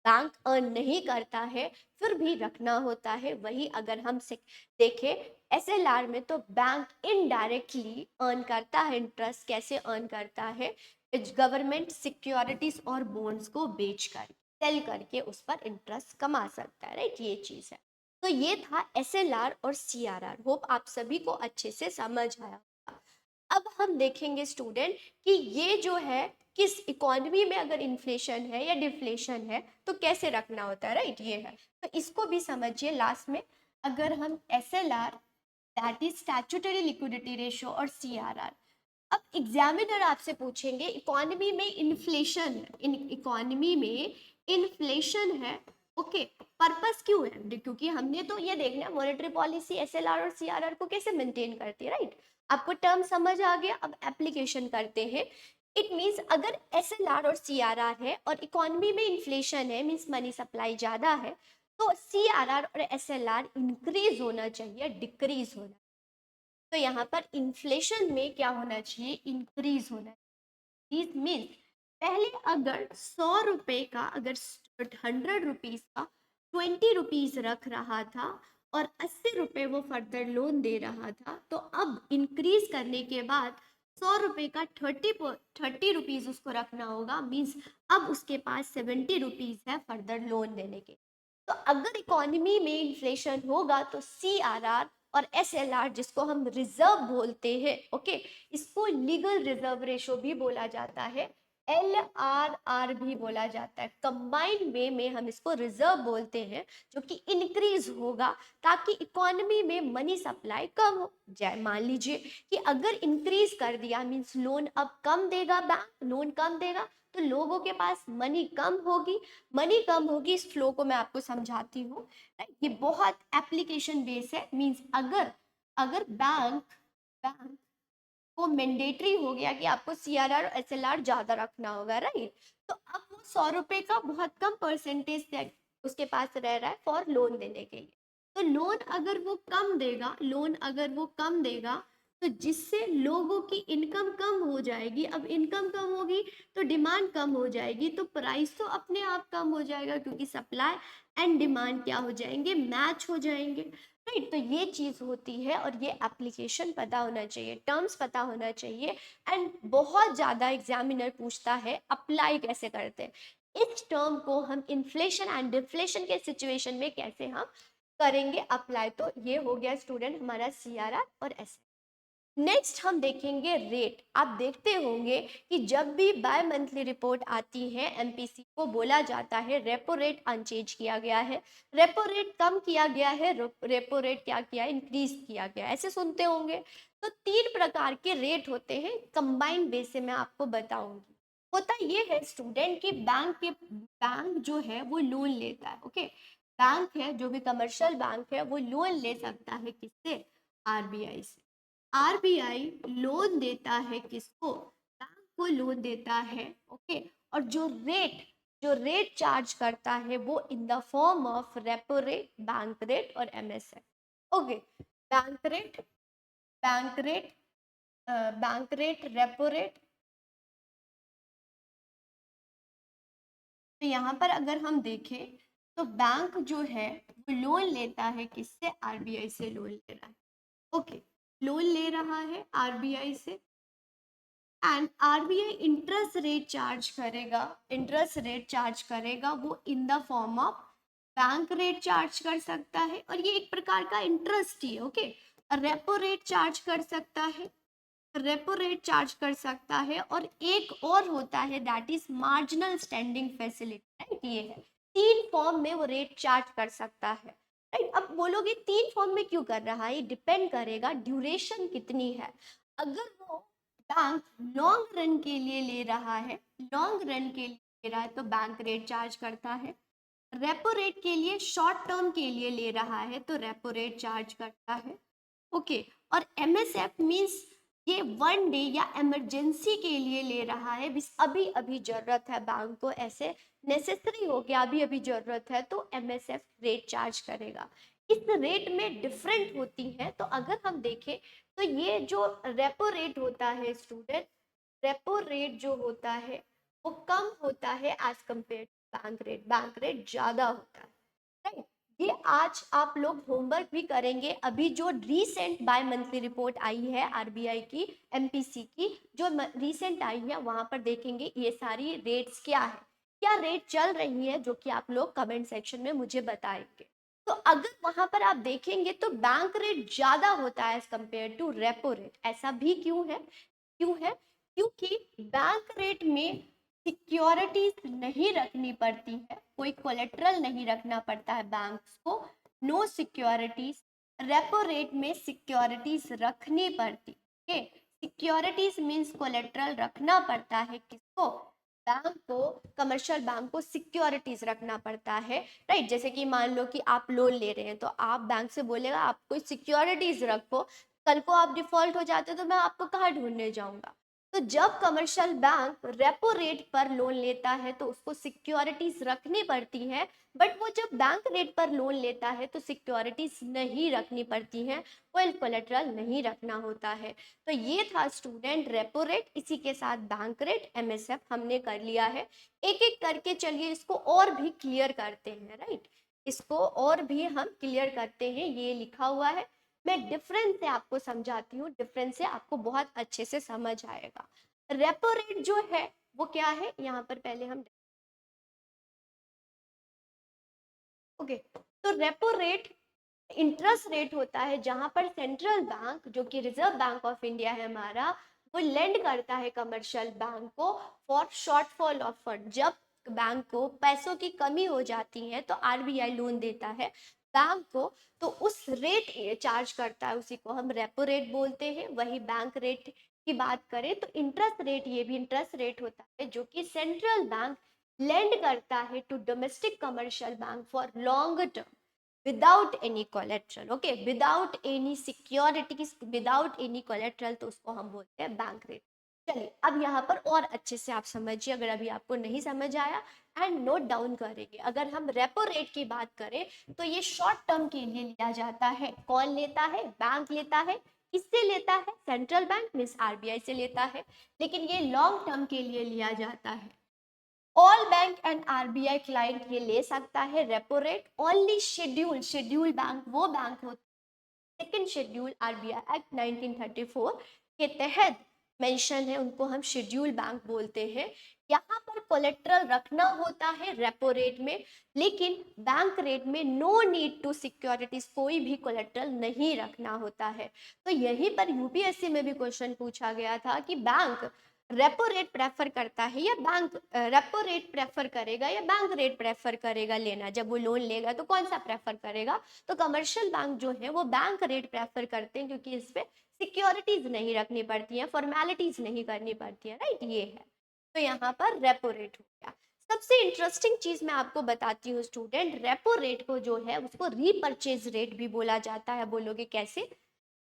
बैंक अर्न नहीं करता है, फिर भी रखना होता है। वही अगर हम देखें एसएलआर में तो बैंक इनडायरेक्टली अर्न करता है इंटरेस्ट। कैसे अर्न करता है? गवर्नमेंट सिक्योरिटीज और बॉन्ड्स को बेचकर, सेल करके उस पर इंटरेस्ट कमा सकता है, राइट? ये चीज है। तो ये था एसएलआर और सीआरआर। होप आप सभी को अच्छे से समझ आया। अब हम देखेंगे स्टूडेंट कि ये जो है किस इकोनॉमी में अगर इन्फ्लेशन है या डिफ्लेशन है तो कैसे रखना होता है, राइट? ये है, तो इसको भी समझिए लास्ट में। अगर हम SLR that is statutory liquidity ratio और सीआरआर, अब एग्जामिनर आपसे पूछेंगे इकोनॉमी में इन्फ्लेशन है, इन इकोनॉमी में इन्फ्लेशन है, ओके, पर्पस क्यों है? क्योंकि हमने तो ये देखना है मॉनेटरी पॉलिसी एसएलआर और सीआरआर को कैसे मेंटेन करती है, राइट? आपको टर्म समझ आ गया, अब एप्लीकेशन करते हैं। इट मीन्स अगर एसएलआर और सीआरआर है और इकोनॉमी में इन्फ्लेशन है, मीन्स मनी सप्लाई ज्यादा है, तो सीआरआर और एसएलआर इंक्रीज होना चाहिए, डिक्रीज होना। तो यहाँ पर इन्फ्लेशन में क्या होना चाहिए? इंक्रीज होना चाहिए। मीन्स पहले अगर 100 रुपए का, अगर 100 रुपीज का 20 रुपीज रख रहा था और 80 रुपए वो फर्दर लोन दे रहा था, तो अब इंक्रीज करने के बाद 100 रुपए का 30 रुपीज उसको रखना होगा। मीन्स अब उसके पास 70 रुपीज है फर्दर लोन देने के। तो अगर इकोनॉमी में इन्फ्लेशन होगा तो सीआरआर और एसएलआर जिसको हम रिजर्व बोलते हैं, ओके, इसको लीगल रिजर्व रेशो भी बोला जाता है, एलआरआर भी बोला जाता है। कंबाइंड वे में हम इसको रिजर्व बोलते हैं, जो कि इंक्रीज होगा ताकि इकोनॉमी में मनी सप्लाई कम हो जाए। मान लीजिए कि अगर इंक्रीज कर दिया मीन्स लोन अब कम देगा, बैंक लोन कम देगा, तो लोगों के पास मनी कम होगी। मनी कम होगी, इस फ्लो को मैं आपको समझाती हूँ। ये बहुत एप्लीकेशन बेस है। मींस अगर अगर बैंक को मैंडेटरी हो गया कि आपको सीआरआर और एसएलआर ज्यादा रखना होगा, राइट? तो अब वो 100 रुपए का बहुत कम परसेंटेज उसके पास रह रहा है फॉर लोन देने के लिए। तो लोन अगर वो कम देगा, लोन अगर वो कम देगा तो जिससे लोगों की इनकम कम हो जाएगी। अब इनकम कम होगी तो डिमांड कम हो जाएगी, तो प्राइस तो अपने आप कम हो जाएगा क्योंकि सप्लाई एंड डिमांड क्या हो जाएंगे? मैच हो जाएंगे, राइट? तो ये चीज होती है और ये एप्लीकेशन पता होना चाहिए, टर्म्स पता होना चाहिए। एंड बहुत ज्यादा एग्जामिनर पूछता है अप्लाई कैसे करते हैं इस टर्म को, हम इन्फ्लेशन एंड डिफ्लेशन के सिचुएशन में कैसे हम करेंगे अप्लाई। तो ये हो गया स्टूडेंट हमारा सीआरआर और एस। नेक्स्ट हम देखेंगे रेट। आप देखते होंगे कि जब भी बाय मंथली रिपोर्ट आती है एमपीसी को बोला जाता है रेपो रेट अनचेंज किया गया है, रेपो रेट कम किया गया है, रेपो रेट क्या किया है, इंक्रीज किया गया है, ऐसे सुनते होंगे। तो तीन प्रकार के रेट होते हैं, कंबाइंड बेस से मैं आपको बताऊंगी। होता ये है स्टूडेंट कि बैंक जो है वो लोन लेता है। ओके, बैंक है जो भी कमर्शियल बैंक है वो लोन ले सकता है किससे, आरबीआई से। आरबीआई लोन देता है किसको, बैंक को लोन देता है। ओके, और जो रेट चार्ज करता है वो in the form of repo rate, bank rate और MSF. Okay, bank rate, bank rate, bank rate, repo rate. तो यहाँ पर अगर हम देखें तो बैंक जो है वो लोन लेता है किससे, आरबीआई से लोन ले रहा है। ओके, लोन ले रहा है आरबीआई से and RBI interest rate charge करेगा। इंटरेस्ट रेट चार्ज करेगा वो in the form of bank rate charge कर सकता है, और ये एक प्रकार का इंटरेस्ट ही है। ओके, रेपो रेट चार्ज कर सकता है, रेपो रेट चार्ज कर सकता है, और एक और होता है that is marginal standing facility. Right, ये है तीन फॉर्म में वो रेट चार्ज कर सकता है। राइट, अब बोलोगे तीन फॉर्म में क्यों कर रहा है, ये डिपेंड करेगा ड्यूरेशन कितनी है। अगर वो बैंक लॉन्ग रन के लिए ले रहा है, लॉन्ग रन के लिए ले रहा है तो बैंक रेट चार्ज करता है। रेपो रेट के लिए शॉर्ट टर्म के लिए ले रहा है तो रेपो रेट चार्ज करता है। ओके, और एमएसएफ मींस ये वन डे या इमरजेंसी के लिए ले रहा है, बिस अभी अभी जरूरत है बैंक को, ऐसे नेसेसरी हो गया, अभी अभी जरूरत है, तो एमएसएफ रेट चार्ज करेगा। इस रेट में डिफरेंट होती है। तो अगर हम देखें तो ये जो रेपो रेट होता है स्टूडेंट, रेपो रेट जो होता है वो कम होता है as compare to bank rate, bank rate ज्यादा होता है। राइट, ये आज आप लोग होमवर्क भी करेंगे। अभी जो रीसेंट बाय मंथली रिपोर्ट आई है आरबीआई की, एमपीसी की जो रीसेंट आई है, वहां पर देखेंगे ये सारी रेट्स क्या है, क्या रेट चल रही है, जो कि आप लोग कमेंट सेक्शन में मुझे बताएंगे। तो अगर वहां पर आप देखेंगे तो बैंक रेट ज्यादा होता है as compare to repo rate. ऐसा भी क्यों है, क्यों है, क्योंकि बैंक रेट में सिक्योरिटीज नहीं रखनी पड़ती है, कोई कोलेट्रल नहीं रखना पड़ता है बैंक्स को, नो सिक्योरिटीज। रेपो रेट में सिक्योरिटीज रखनी पड़ती है। सिक्योरिटीज मींस कोलेट्रल रखना पड़ता है किसको, बैंक को, कमर्शियल बैंक को सिक्योरिटीज रखना पड़ता है। राइट, जैसे कि मान लो कि आप लोन ले रहे हैं तो आप बैंक से बोलेगा आप कोई सिक्योरिटीज रखो, कल को आप डिफॉल्ट हो जाते तो मैं आपको कहाँ ढूंढने जाऊंगा। तो जब कमर्शियल बैंक रेपो रेट पर लोन लेता है तो उसको सिक्योरिटीज रखनी पड़ती है, बट वो जब बैंक रेट पर लोन लेता है तो सिक्योरिटीज नहीं रखनी पड़ती हैं, कोई कोलेटरल नहीं रखना होता है। तो ये था स्टूडेंट रेपो रेट, इसी के साथ बैंक रेट, एमएसएफ हमने कर लिया है। एक एक करके चलिए इसको और भी क्लियर करते हैं। राइट, इसको और भी हम क्लियर करते हैं। ये लिखा हुआ है, मैं डिफरेंस से आपको समझाती हूँ, डिफरेंस से आपको बहुत अच्छे से समझ आएगा। रेपो रेट जो है वो क्या है, यहाँ पर पहले हम ओके, तो रेपो रेट इंटरेस्ट रेट होता है जहां पर सेंट्रल बैंक जो कि रिजर्व बैंक ऑफ इंडिया है हमारा, वो लेंड करता है कमर्शियल बैंक को फॉर शॉर्टफॉल ऑफ फंड। जब बैंक को पैसों की कमी हो जाती है तो आरबीआई लोन देता है बैंक को, तो उस रेट चार्ज करता है, उसी को हम रेपो रेट बोलते हैं। वही बैंक रेट की बात करें तो इंटरेस्ट रेट, ये भी इंटरेस्ट रेट होता है जो कि सेंट्रल बैंक लेंड करता है to domestic commercial bank for long term without any collateral. Okay, without any securities, without any collateral, तो उसको हम बोलते हैं बैंक रेट। चलिए अब यहाँ पर और अच्छे से आप समझिए, अगर अभी आपको नहीं समझ आया, एंड नोट डाउन करेंगे। अगर हम रेपो रेट की बात करें तो ये शॉर्ट टर्म के लिए लिया जाता है। कौन लेता है, बैंक लेता है। किससे लेता है, सेंट्रल बैंक मीन्स आरबीआई से लेता है। लेकिन ये लॉन्ग टर्म के लिए लिया जाता है। All bank and RBI client ये ले सकता है repo rate. Only schedule, schedule bank वो बैंक होता है, सेकेंड शेड्यूल आरबीआई एक्ट 1934 के तहत मेंशन है उनको हम शेड्यूल बैंक बोलते हैं। यहाँ पर कोलेट्रल रखना होता है रेपो रेट में, लेकिन बैंक रेट में नो नीड टू सिक्योरिटीज, कोई भी कोलेट्रल नहीं रखना होता है। तो यहीं पर यूपीएससी में भी क्वेश्चन पूछा गया था कि बैंक रेपो रेट प्रेफर करता है या बैंक रेपो रेट प्रेफर करेगा या बैंक रेट प्रेफर करेगा लेना, जब वो लोन लेगा तो कौन सा प्रेफर करेगा। तो कमर्शियल बैंक जो है वो बैंक रेट प्रेफर करते हैं, क्योंकि इस पे सिक्योरिटीज नहीं रखनी पड़ती हैं, फॉर्मेलिटीज नहीं करनी पड़ती है, राइट, ये है। तो यहाँ पर रेपो रेट हो गया। सबसे इंटरेस्टिंग चीज मैं आपको बताती हूँ स्टूडेंट, रेपो रेट को जो है उसको रीपर्चेज रेट भी बोला जाता है। बोलोगे कैसे?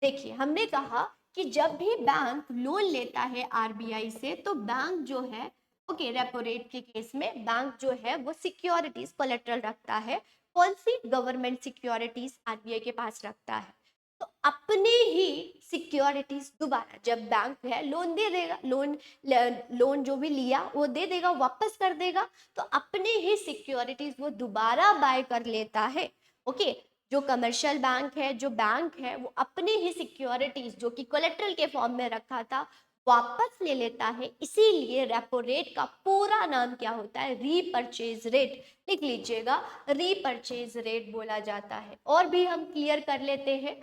देखिए, हमने कहा कि जब भी बैंक लोन लेता है आरबीआई से, तो बैंक जो है, ओके, रेपो रेट के केस में बैंक जो है वो सिक्योरिटीज कोलेट्रल रखता है। कौन सी? गवर्नमेंट सिक्योरिटीज आरबीआई के पास रखता है। तो अपने ही सिक्योरिटीज दोबारा जब बैंक है लोन दे देगा, लोन जो भी लिया वो दे देगा, वापस कर देगा, तो अपने ही सिक्योरिटीज वो दोबारा बाय कर लेता है। ओके, जो कमर्शियल बैंक है, जो बैंक है, वो अपने ही सिक्योरिटीज जो कि कोलेट्रल के फॉर्म में रखा था वापस ले लेता है। इसीलिए रेपो रेट का पूरा नाम क्या होता है? Repurchase rate. लिख लीजिएगा, रीपर्चेज रेट बोला जाता है। और भी हम क्लियर कर लेते हैं।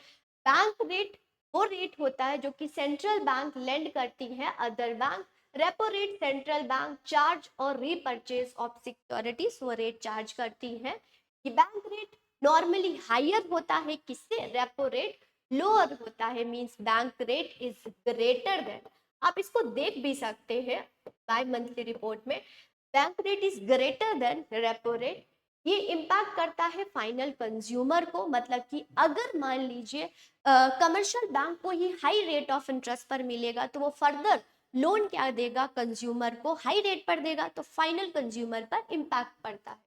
बैंक रेट वो रेट होता है जो कि सेंट्रल बैंक लेंड करती है other bank. Repo rate central bank charge और रीपर्चेज ऑफ सिक्योरिटीज वो रेट चार्ज करती है। ये बैंक रेट नॉर्मली हायर होता है, किससे? रेपो रेट लोअर होता है, means bank rate is greater than. आप इसको देख भी सकते हैं बाय मंथली रिपोर्ट में, bank rate is greater than repo rate. ये इम्पैक्ट करता है फाइनल कंज्यूमर को, मतलब कि अगर मान लीजिए कमर्शियल बैंक को ही हाई रेट ऑफ इंटरेस्ट पर मिलेगा, तो वो फर्दर लोन क्या देगा? कंज्यूमर को हाई रेट पर देगा, तो फाइनल कंज्यूमर पर इम्पैक्ट पड़ता है।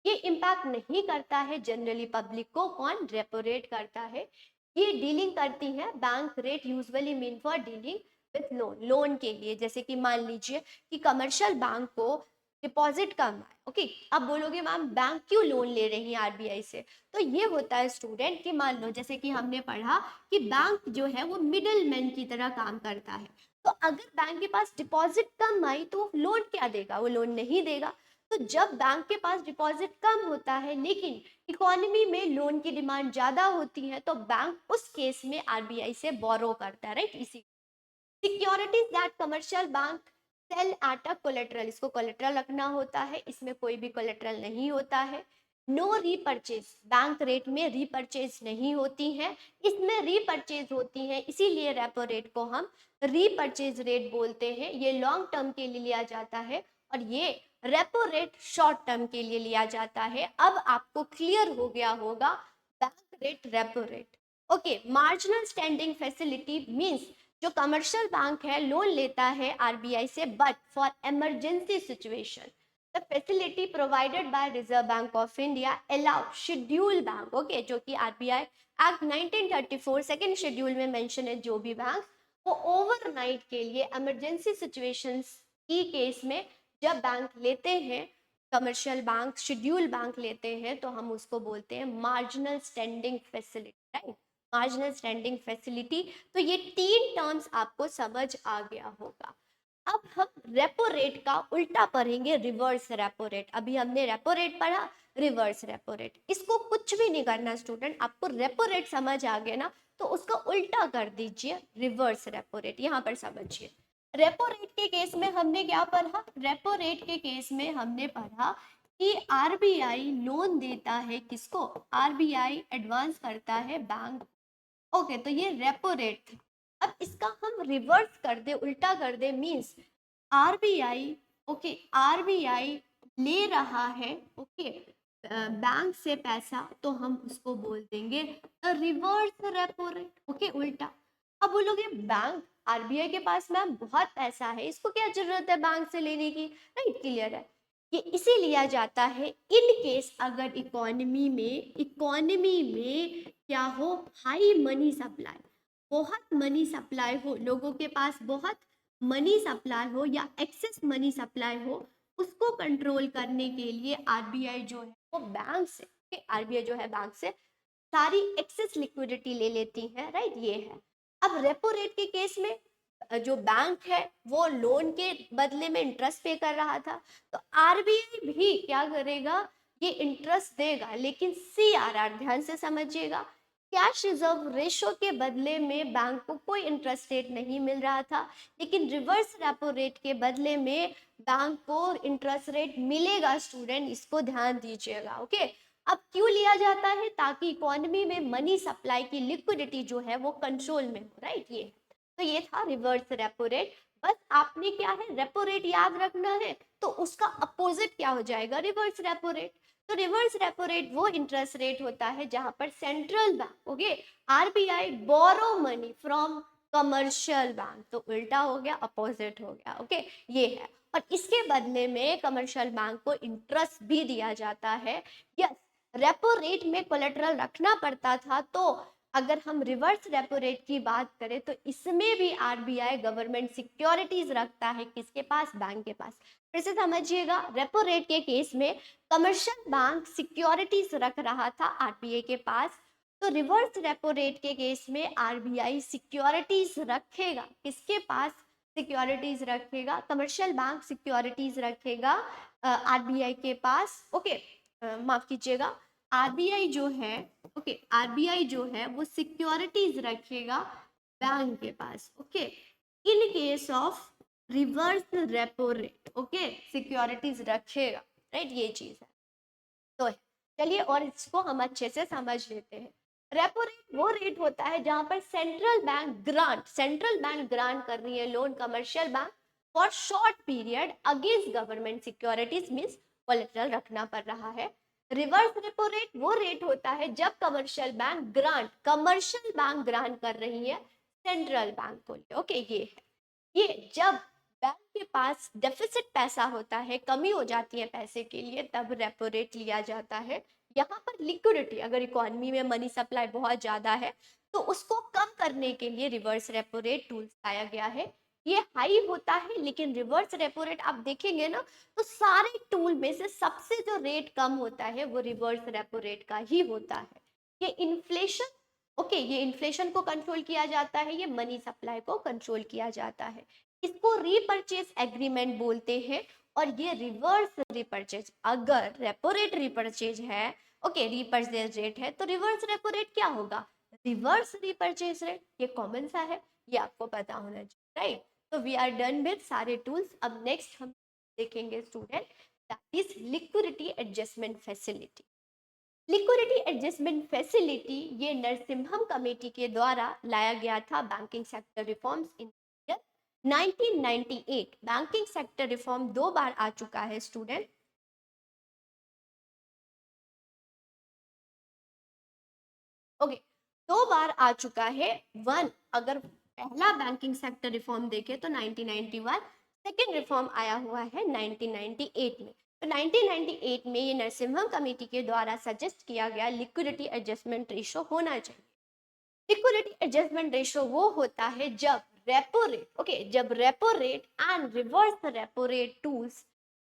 ये इम्पैक्ट नहीं करता है जनरली पब्लिक को, कौन? रेपो रेट करता है। ये डीलिंग करती है bank rate, usually mean for dealing with loan, loan के लिए। जैसे कि मान लीजिए कि कमर्शियल बैंक को डिपॉजिट कम है, ओके, अब बोलोगे मैम बैंक क्यों लोन ले रही है आरबीआई से? तो ये होता है स्टूडेंट कि मान लो जैसे कि हमने पढ़ा कि बैंक जो है वो मिडिल मैन की तरह काम करता है। तो अगर बैंक के पास डिपॉजिट कम आई तो लोन क्या देगा? वो लोन नहीं देगा। तो जब बैंक के पास डिपॉजिट कम होता है लेकिन इकोनॉमी में लोन की डिमांड ज्यादा होती है, तो बैंक उस केस में आरबीआई से बोरो करता है, राइट। इसी securities that commercial bank sell at a collateral, इसको कोलेट्रल रखना होता है, इसमें कोई भी कोलेट्रल नहीं होता है। नो रीपर्चेज, बैंक रेट में रीपर्चेज नहीं होती है, इसमें रीपर्चेज होती है, इसीलिए रेपो रेट को हम रीपर्चेज रेट बोलते हैं। ये लॉन्ग टर्म के लिए लिया जाता है और ये रेपो रेट शॉर्ट टर्म के लिए लिया जाता है। अब आपको क्लियर हो गया होगा bank rate, repo rate. Okay, marginal standing facility means जो कमर्शियल बैंक है लोन लेता है आरबीआई से, but for emergency situation the facility provided by reserve bank of India allow schedule bank, okay, जो कि आरबीआई एक्ट 1934 सेकेंड शेड्यूल में mention है, जो भी बैंक वो ओवरनाइट के लिए इमरजेंसी सिचुएशंस की केस में जब बैंक लेते हैं, कमर्शियल बैंक शेड्यूल बैंक लेते हैं, तो हम उसको बोलते हैं marginal standing facility, right, marginal standing facility. तो ये तीन टर्म्स आपको समझ आ गया होगा। अब हम रेपो रेट का उल्टा पढ़ेंगे, रिवर्स रेपो रेट। अभी हमने रेपो रेट पढ़ा, रिवर्स रेपो रेट, इसको कुछ भी नहीं करना स्टूडेंट, आपको रेपो रेट समझ आ गया ना, तो उसका उल्टा कर दीजिए, रिवर्स रेपो रेट। यहाँ पर समझिए, रेपो रेट के केस में हमने क्या पढ़ा? रेपो रेट के केस में हमने पढ़ा कि आरबीआई लोन देता है किसको? आरबीआई एडवांस करता है बैंक। ओके, तो ये रेपो रेट थी। अब इसका हम रिवर्स कर दे, उल्टा कर दे, मींस आरबीआई, ओके, आरबीआई ले रहा है, ओके, बैंक से पैसा, तो हम उसको बोल देंगे रिवर्स रेपो रेट, ओके, उल्टा। अब बोलोगे बैंक, आरबीआई के पास मैम बहुत पैसा है, इसको क्या जरूरत है बैंक से लेने की, राइट, क्लियर है। ये इसे लिया जाता है इन केस अगर इकोनॉमी में क्या हो? हाई मनी सप्लाई, बहुत मनी सप्लाई हो, लोगों के पास बहुत मनी सप्लाई हो या एक्सेस मनी सप्लाई हो, उसको कंट्रोल करने के लिए आरबीआई जो है वो बैंक से, आरबीआई जो है बैंक से सारी एक्सेस लिक्विडिटी ले लेती है, राइट, ये है। अब रेपो रेट के केस में जो बैंक है वो लोन के बदले में इंटरेस्ट पे कर रहा था, तो आरबीआई भी क्या करेगा, ये इंटरेस्ट देगा, लेकिन सीआरआर ध्यान से समझिएगा, कैश रिजर्व रेशो के बदले में बैंक को कोई इंटरेस्ट रेट नहीं मिल रहा था, लेकिन रिवर्स रेपो रेट के बदले में बैंक को इंटरेस्ट रेट मिलेगा। स्टूडेंट इसको ध्यान दीजिएगा। ओके, अब क्यों लिया जाता है, ताकि इकोनॉमी में मनी सप्लाई की लिक्विडिटी जो है वो कंट्रोल में हो, राइट। ये तो ये था रिवर्स रेपो रेट। बस आपने क्या है, रेपो रेट याद रखना है, तो उसका अपोजिट क्या हो जाएगा, रिवर्स रेपो रेट। तो रिवर्स रेपो रेट वो इंटरेस्ट रेट होता है जहां पर central bank, okay, RBI borrow money from commercial bank, तो उल्टा हो गया, अपोजिट हो गया। ओके, ये है। और इसके बदले में कमर्शियल बैंक को इंटरेस्ट भी दिया जाता है। यस, रेपो रेट में कोलेटरल रखना पड़ता था, तो अगर हम रिवर्स रेपो रेट की बात करें तो इसमें भी आरबीआई गवर्नमेंट सिक्योरिटीज रखता है, किसके पास, बैंक के पास। फिर से समझिएगा, रेपो रेट के केस में कमर्शियल बैंक सिक्योरिटीज रख रहा था आरबीआई के पास, तो रिवर्स रेपो रेट के केस में आरबीआई सिक्योरिटीज रखेगा, किसके पास, सिक्योरिटीज रखेगा, कमर्शियल बैंक सिक्योरिटीज रखेगा आरबीआई के पास। ओके, माफ कीजिएगा, आरबीआई जो है, ओके, आरबीआई जो है वो सिक्योरिटीज रखेगा बैंक के पास। Okay, in case of reverse repo rate, okay, securities रखेगा, राइट, ये चीज है। तो चलिए और इसको हम अच्छे से समझ लेते हैं। रेपो रेट वो रेट होता है जहां पर सेंट्रल बैंक ग्रांट कर रही है loan commercial bank for short period against government securities, means collateral रखना पड़ रहा है। रिवर्स रेपो रेट वो रेट होता है जब कमर्शियल बैंक ग्रांट कर रही है सेंट्रल बैंक को। ओके, ये है, ये जब बैंक के पास डेफिसिट पैसा होता है, कमी हो जाती है पैसे के लिए, तब रेपो रेट लिया जाता है। यहाँ पर लिक्विडिटी, अगर इकोनॉमी में मनी सप्लाई बहुत ज्यादा है तो उसको कम करने के लिए रिवर्स रेपो रेट टूल्स लाया गया है। ये हाई होता है, लेकिन रिवर्स रेपो रेट आप देखेंगे ना, तो सारे टूल में से सबसे जो रेट कम होता है वो रिवर्स रेपो रेट का ही होता है। ये इन्फ्लेशन, ओके, ये इन्फ्लेशन को कंट्रोल किया जाता है, ये मनी सप्लाई को कंट्रोल किया जाता है। इसको रीपर्चेज एग्रीमेंट बोलते हैं। और ये रिवर्स रीपर्चेज, अगर रेपो रेट रीपर्चेज है, ओके, रीपर्चेज रेट है, तो रिवर्स रेपो रेट क्या होगा, रिवर्स रीपर्चेज रेट। ये कॉमन सा है, ये आपको पता होना चाहिए, राइट। तो वी आर डन विद सारे टूल्स। अब नेक्स्ट हम देखेंगे student, that is liquidity adjustment facility. Liquidity adjustment facility ये नरसिम्हम कमेटी के द्वारा लाया गया था banking sector reforms in 1998। Banking sector reform 2 बार आ चुका है स्टूडेंट। ओके, 2 बार आ चुका है। वन, अगर पहला बैंकिंग सेक्टर रिफॉर्म देखे तो 1991, सेकेंड रिफॉर्म आया हुआ है 1998 में। तो 1998 में ये नरसिम्हम कमेटी के द्वारा सजेस्ट किया गया लिक्विडिटी एडजस्टमेंट रेशो होना चाहिए। लिक्विडिटी एडजस्टमेंट रेशो वो होता है जब रेपो रेट, ओके, जब repo rate and reverse repo rate tools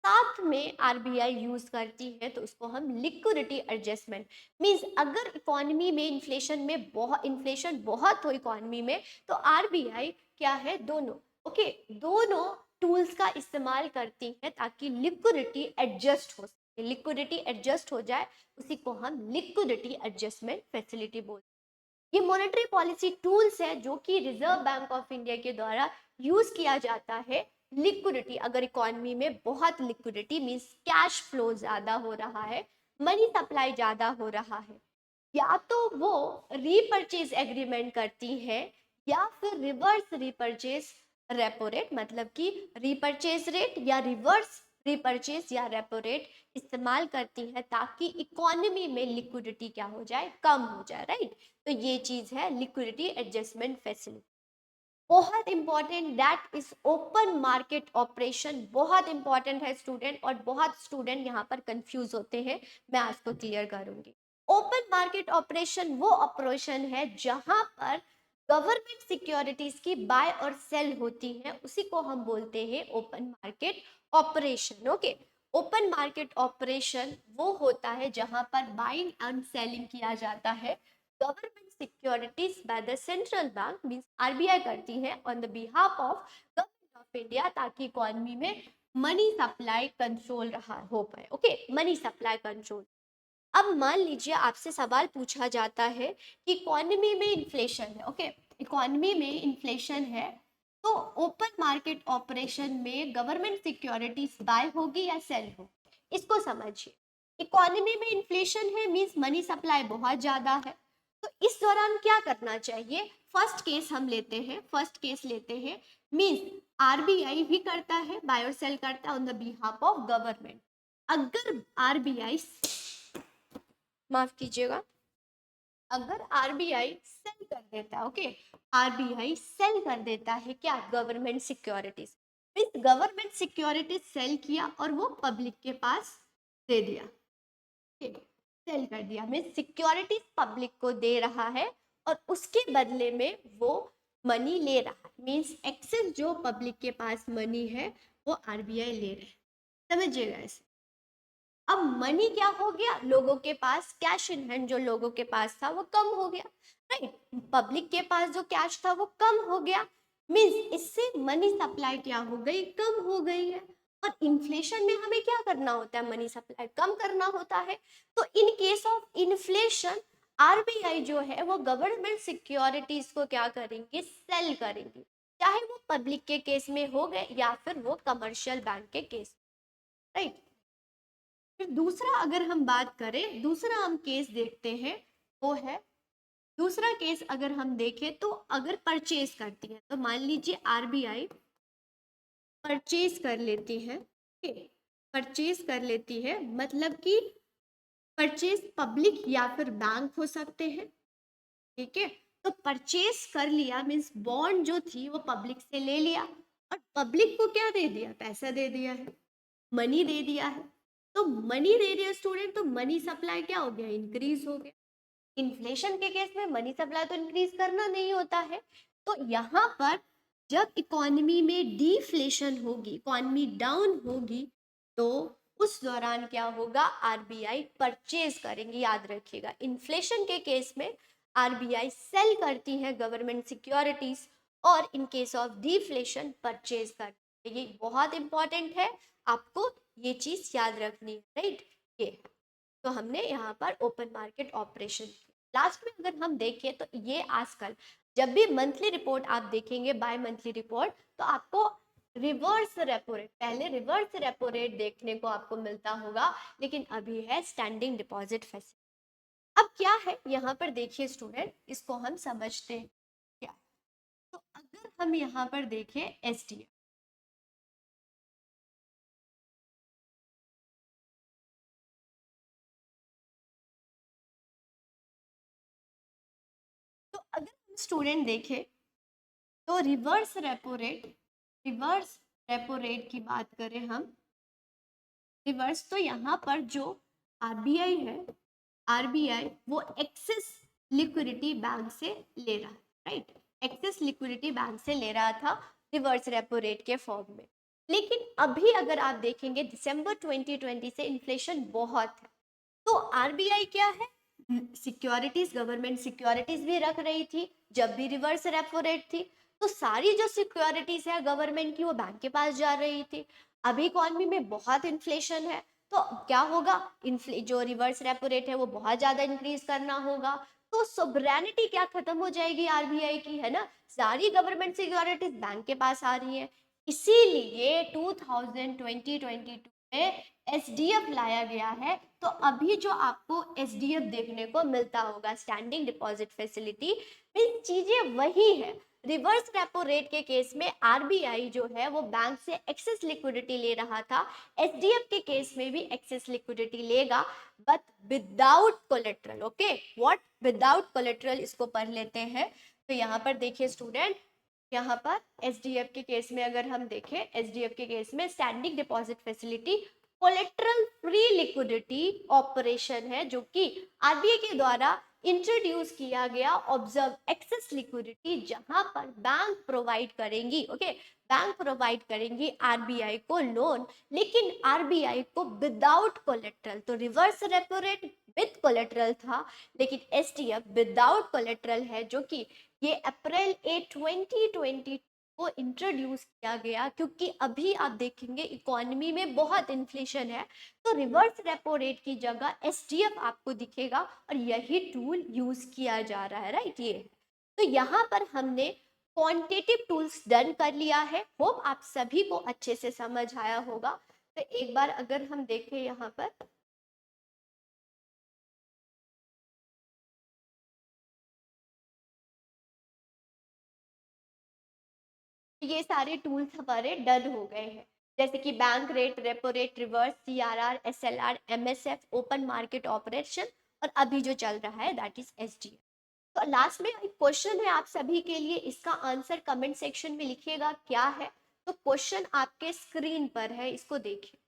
साथ में आरबीआई यूज करती है, तो उसको हम लिक्विडिटी एडजस्टमेंट, मींस अगर इकोनॉमी में इन्फ्लेशन बहुत हो इकोनॉमी में, तो आरबीआई क्या है, दोनों, ओके, दोनों टूल्स का इस्तेमाल करती है ताकि लिक्विडिटी एडजस्ट हो सके, लिक्विडिटी एडजस्ट हो जाए, उसी को हम लिक्विडिटी एडजस्टमेंट फैसिलिटी बोलते हैं। ये मॉनेटरी पॉलिसी टूल्स है जो कि रिजर्व बैंक ऑफ इंडिया के द्वारा यूज किया जाता है। लिक्विडिटी, अगर इकोनॉमी में बहुत लिक्विडिटी मींस कैश फ्लो ज्यादा हो रहा है, मनी सप्लाई ज्यादा हो रहा है, या तो वो रीपर्चेज एग्रीमेंट करती है या फिर रिवर्स रीपर्चेज रेपो रेट, मतलब कि रीपर्चेज रेट या रिवर्स रीपर्चेज या रेपो रेट इस्तेमाल करती है ताकि इकोनॉमी में लिक्विडिटी क्या हो जाए, कम हो जाए, राइट। तो ये चीज है लिक्विडिटी एडजस्टमेंट फैसिलिटी। बहुत important, that is open market operation, बहुत इंपॉर्टेंट है स्टूडेंट, और बहुत स्टूडेंट यहाँ पर कंफ्यूज होते हैं, मैं आज को क्लियर करूंगी। ओपन मार्केट ऑपरेशन वो ऑपरेशन है जहां पर गवर्नमेंट सिक्योरिटीज की बाय और सेल होती है, उसी को हम बोलते हैं open market operation. Okay, open market operation वो होता है जहां पर बाइंग एंड सेलिंग किया जाता है government securities by the central bank, means RBI करती है on the behalf of government of India, ताकि इकोनॉमी में मनी सप्लाई कंट्रोल रहा हो पाए। Okay, money supply control. अब मान लीजिए आपसे सवाल पूछा जाता है कि इकोनॉमी में इन्फ्लेशन है। ओके, इकोनॉमी में इन्फ्लेशन है, तो ओपन मार्केट ऑपरेशन में गवर्नमेंट सिक्योरिटीज बाय होगी या सेल होगी, इसको समझिए। इकोनॉमी में इन्फ्लेशन है मींस मनी सप्लाई बहुत ज्यादा है, तो इस दौरान क्या करना चाहिए। फर्स्ट केस हम लेते हैं, फर्स्ट केस लेते हैं, मींस आरबीआई ही करता है, बाय और सेल करता है on the behalf of government. अगर आरबीआई, माफ कीजिएगा, अगर आरबीआई सेल कर देता है, ओके, आरबीआई सेल कर देता है क्या, government securities, means government securities sell किया और वो पब्लिक के पास दे दिया, सेल कर दिया, मींस सिक्योरिटीज पब्लिक को दे रहा है और उसके बदले में वो मनी ले रहा है, मींस एक्सेस जो पब्लिक के पास मनी है वो आरबीआई ले रहे हैं, समझिएगा इसे। अब मनी क्या हो गया, लोगों के पास कैश इन हैंड जो लोगों के पास था वो कम हो गया, राइट, पब्लिक के पास जो कैश था वो कम हो गया, मींस इससे मनी सप्लाई क्या हो गई, कम हो गई है। और इन्फ्लेशन में हमें क्या करना होता है, मनी सप्लाई कम करना होता है। तो इन केस ऑफ इन्फ्लेशन आरबीआई जो है वो गवर्नमेंट सिक्योरिटीज को क्या करेंगे, सेल करेंगे, चाहे वो पब्लिक के केस में हो गए या फिर वो कमर्शियल बैंक के केस, राइट। फिर दूसरा अगर हम बात करें, दूसरा हम केस देखते हैं, वो है, दूसरा केस अगर हम देखें तो अगर परचेज करती है, तो मान लीजिए आरबीआई परचेज कर लेती है, परचेज कर लेती है, मतलब कि परचेज पब्लिक या फिर बैंक हो सकते हैं, ठीक है। तो परचेज कर लिया मीन्स बॉन्ड जो थी वो पब्लिक से ले लिया और पब्लिक को क्या दे दिया, पैसा दे दिया है, मनी दे दिया है। तो मनी दे दिया स्टूडेंट, तो मनी सप्लाई क्या हो गया, इंक्रीज हो गया। इन्फ्लेशन के केस में मनी सप्लाई तो इंक्रीज करना नहीं होता है, तो यहाँ पर जब इकोनॉमी में डिफ्लेशन होगी, इकोनॉमी डाउन होगी, तो उस दौरान क्या होगा, आरबीआई परचेज करेंगे, याद रखिएगा। इन्फ्लेशन के केस में आरबीआई सेल करती है गवर्नमेंट सिक्योरिटीज और इन केस ऑफ डिफ्लेशन परचेज करती है। ये बहुत इंपॉर्टेंट है, आपको ये चीज याद रखनी है, राइट। ये तो हमने यहाँ पर ओपन मार्केट ऑपरेशन लास्ट में अगर हम देखें तो ये आजकल जब भी मंथली रिपोर्ट आप देखेंगे, बाय मंथली रिपोर्ट, तो आपको रिवर्स रेपो रेट, पहले रिवर्स रेपो रेट देखने को आपको मिलता होगा, लेकिन अभी है स्टैंडिंग डिपॉजिट फैसिलिटी। अब क्या है यहाँ पर देखिए स्टूडेंट, इसको हम समझते हैं क्या। तो अगर हम यहाँ पर देखें एसडीएफ, तो अगर हम स्टूडेंट देखें तो reverse repo rate, reverse repo rate की बात करें हम, रिवर्स, तो यहाँ पर जो आरबीआई है, आरबीआई वो एक्सेस लिक्विडिटी बैंक से ले रहा है, राइट, एक्सेस लिक्विडिटी बैंक से ले रहा था रिवर्स रेपो रेट के फॉर्म में। लेकिन अभी अगर आप देखेंगे दिसंबर 2020 से इन्फ्लेशन बहुत है, तो आरबीआई क्या है, सिक्योरिटीज, गवर्नमेंट सिक्योरिटीज भी रख रही थी जब भी रिवर्स रेपो रेट थी, तो सारी जो सिक्योरिटीज है गवर्नमेंट की वो बैंक के पास जा रही थी। अभी इकोनॉमी में बहुत इन्फ्लेशन है, तो क्या होगा, जो रिवर्स रेपो रेट है वो बहुत ज्यादा इंक्रीज करना होगा, तो सोवरेनिटी क्या खत्म हो जाएगी आरबीआई की, है ना, सारी गवर्नमेंट सिक्योरिटीज बैंक के पास आ रही है। इसीलिए 2022 में एसडीएफ लाया गया है। तो अभी जो आपको एसडीएफ देखने को मिलता होगा, स्टैंडिंग डिपॉजिट फैसिलिटी, मीन चीजें वही है। रिवर्स रेपो रेट के केस में आरबीआई जो है वो बैंक से एक्सेस लिक्विडिटी ले रहा था, एसडीएफ के केस में भी एक्सेस लिक्विडिटी लेगा, but without collateral. Okay, what, without collateral, इसको पढ़ लेते हैं। तो यहाँ पर देखिए स्टूडेंट, यहाँ पर एसडीएफ के केस में अगर हम देखें, एसडीएफ के केस में standing deposit facility collateral free liquidity operation है, जो कि आरबीआई के द्वारा इंट्रोड्यूस किया गया ऑब्जर्व एक्सेस लिक्विडिटी, जहां पर बैंक प्रोवाइड करेंगी, ओके, बैंक प्रोवाइड करेंगी आरबीआई को लोन, लेकिन आरबीआई को विदाउट कोलेट्रल। तो reverse repo rate with collateral था, लेकिन एसटीएफ विदाउट कोलेट्रल है, जो कि ये अप्रैल 2020 को इंट्रोड्यूस किया गया, क्योंकि अभी आप देखेंगे इकोनॉमी में बहुत इन्फ्लेशन है, तो रिवर्स रेपो रेट की जगह एसडीएफ आपको दिखेगा और यही टूल यूज किया जा रहा है, राइट। ये तो यहाँ पर हमने क्वांटिटेटिव टूल्स डन कर लिया है। होप आप सभी को अच्छे से समझ आया होगा। तो एक बार अगर हम देखें यहाँ पर, ये सारे टूल्स हमारे डन हो गए हैं, जैसे कि bank rate, repo rate, reverse, CRR, SLR, MSF, open market operation, और अभी जो चल रहा है दैट इज एसडीएफ। तो लास्ट में एक क्वेश्चन है आप सभी के लिए, इसका आंसर कमेंट सेक्शन में लिखिएगा क्या है। तो क्वेश्चन आपके स्क्रीन पर है, इसको देखिए।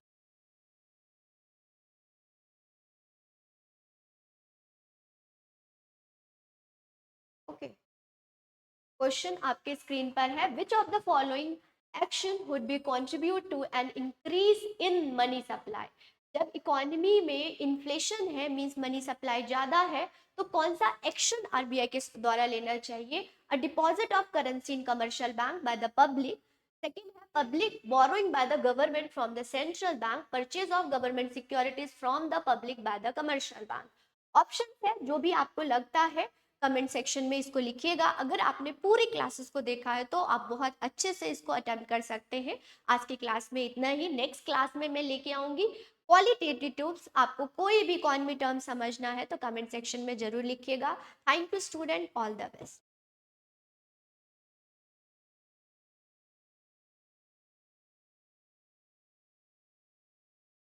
ओके, क्वेश्चन आपके स्क्रीन पर है, which of the following action would be contribute to an increase in money supply. जब इकोनॉमी में इन्फ्लेशन है, मींस मनी सप्लाई ज्यादा है, तो कौन सा एक्शन आरबीआई के द्वारा लेना चाहिए। A deposit of currency in commercial bank by the public, second है public borrowing by the government from the central bank, purchase of government securities from the public by the commercial bank. Option है जो भी आपको लगता है, comment section में इसको लिखिएगा। अगर आपने पूरी क्लासेस को देखा है तो आप बहुत अच्छे से इसको अटेम्प्ट कर सकते हैं। आज की क्लास में इतना ही, नेक्स्ट क्लास में मैं लेके आऊंगी क्वालिटेटिव टूल्स। आपको कोई भी इकोनॉमी टर्म समझना है तो कमेंट सेक्शन में जरूर लिखिएगा। Thank you student, all the best.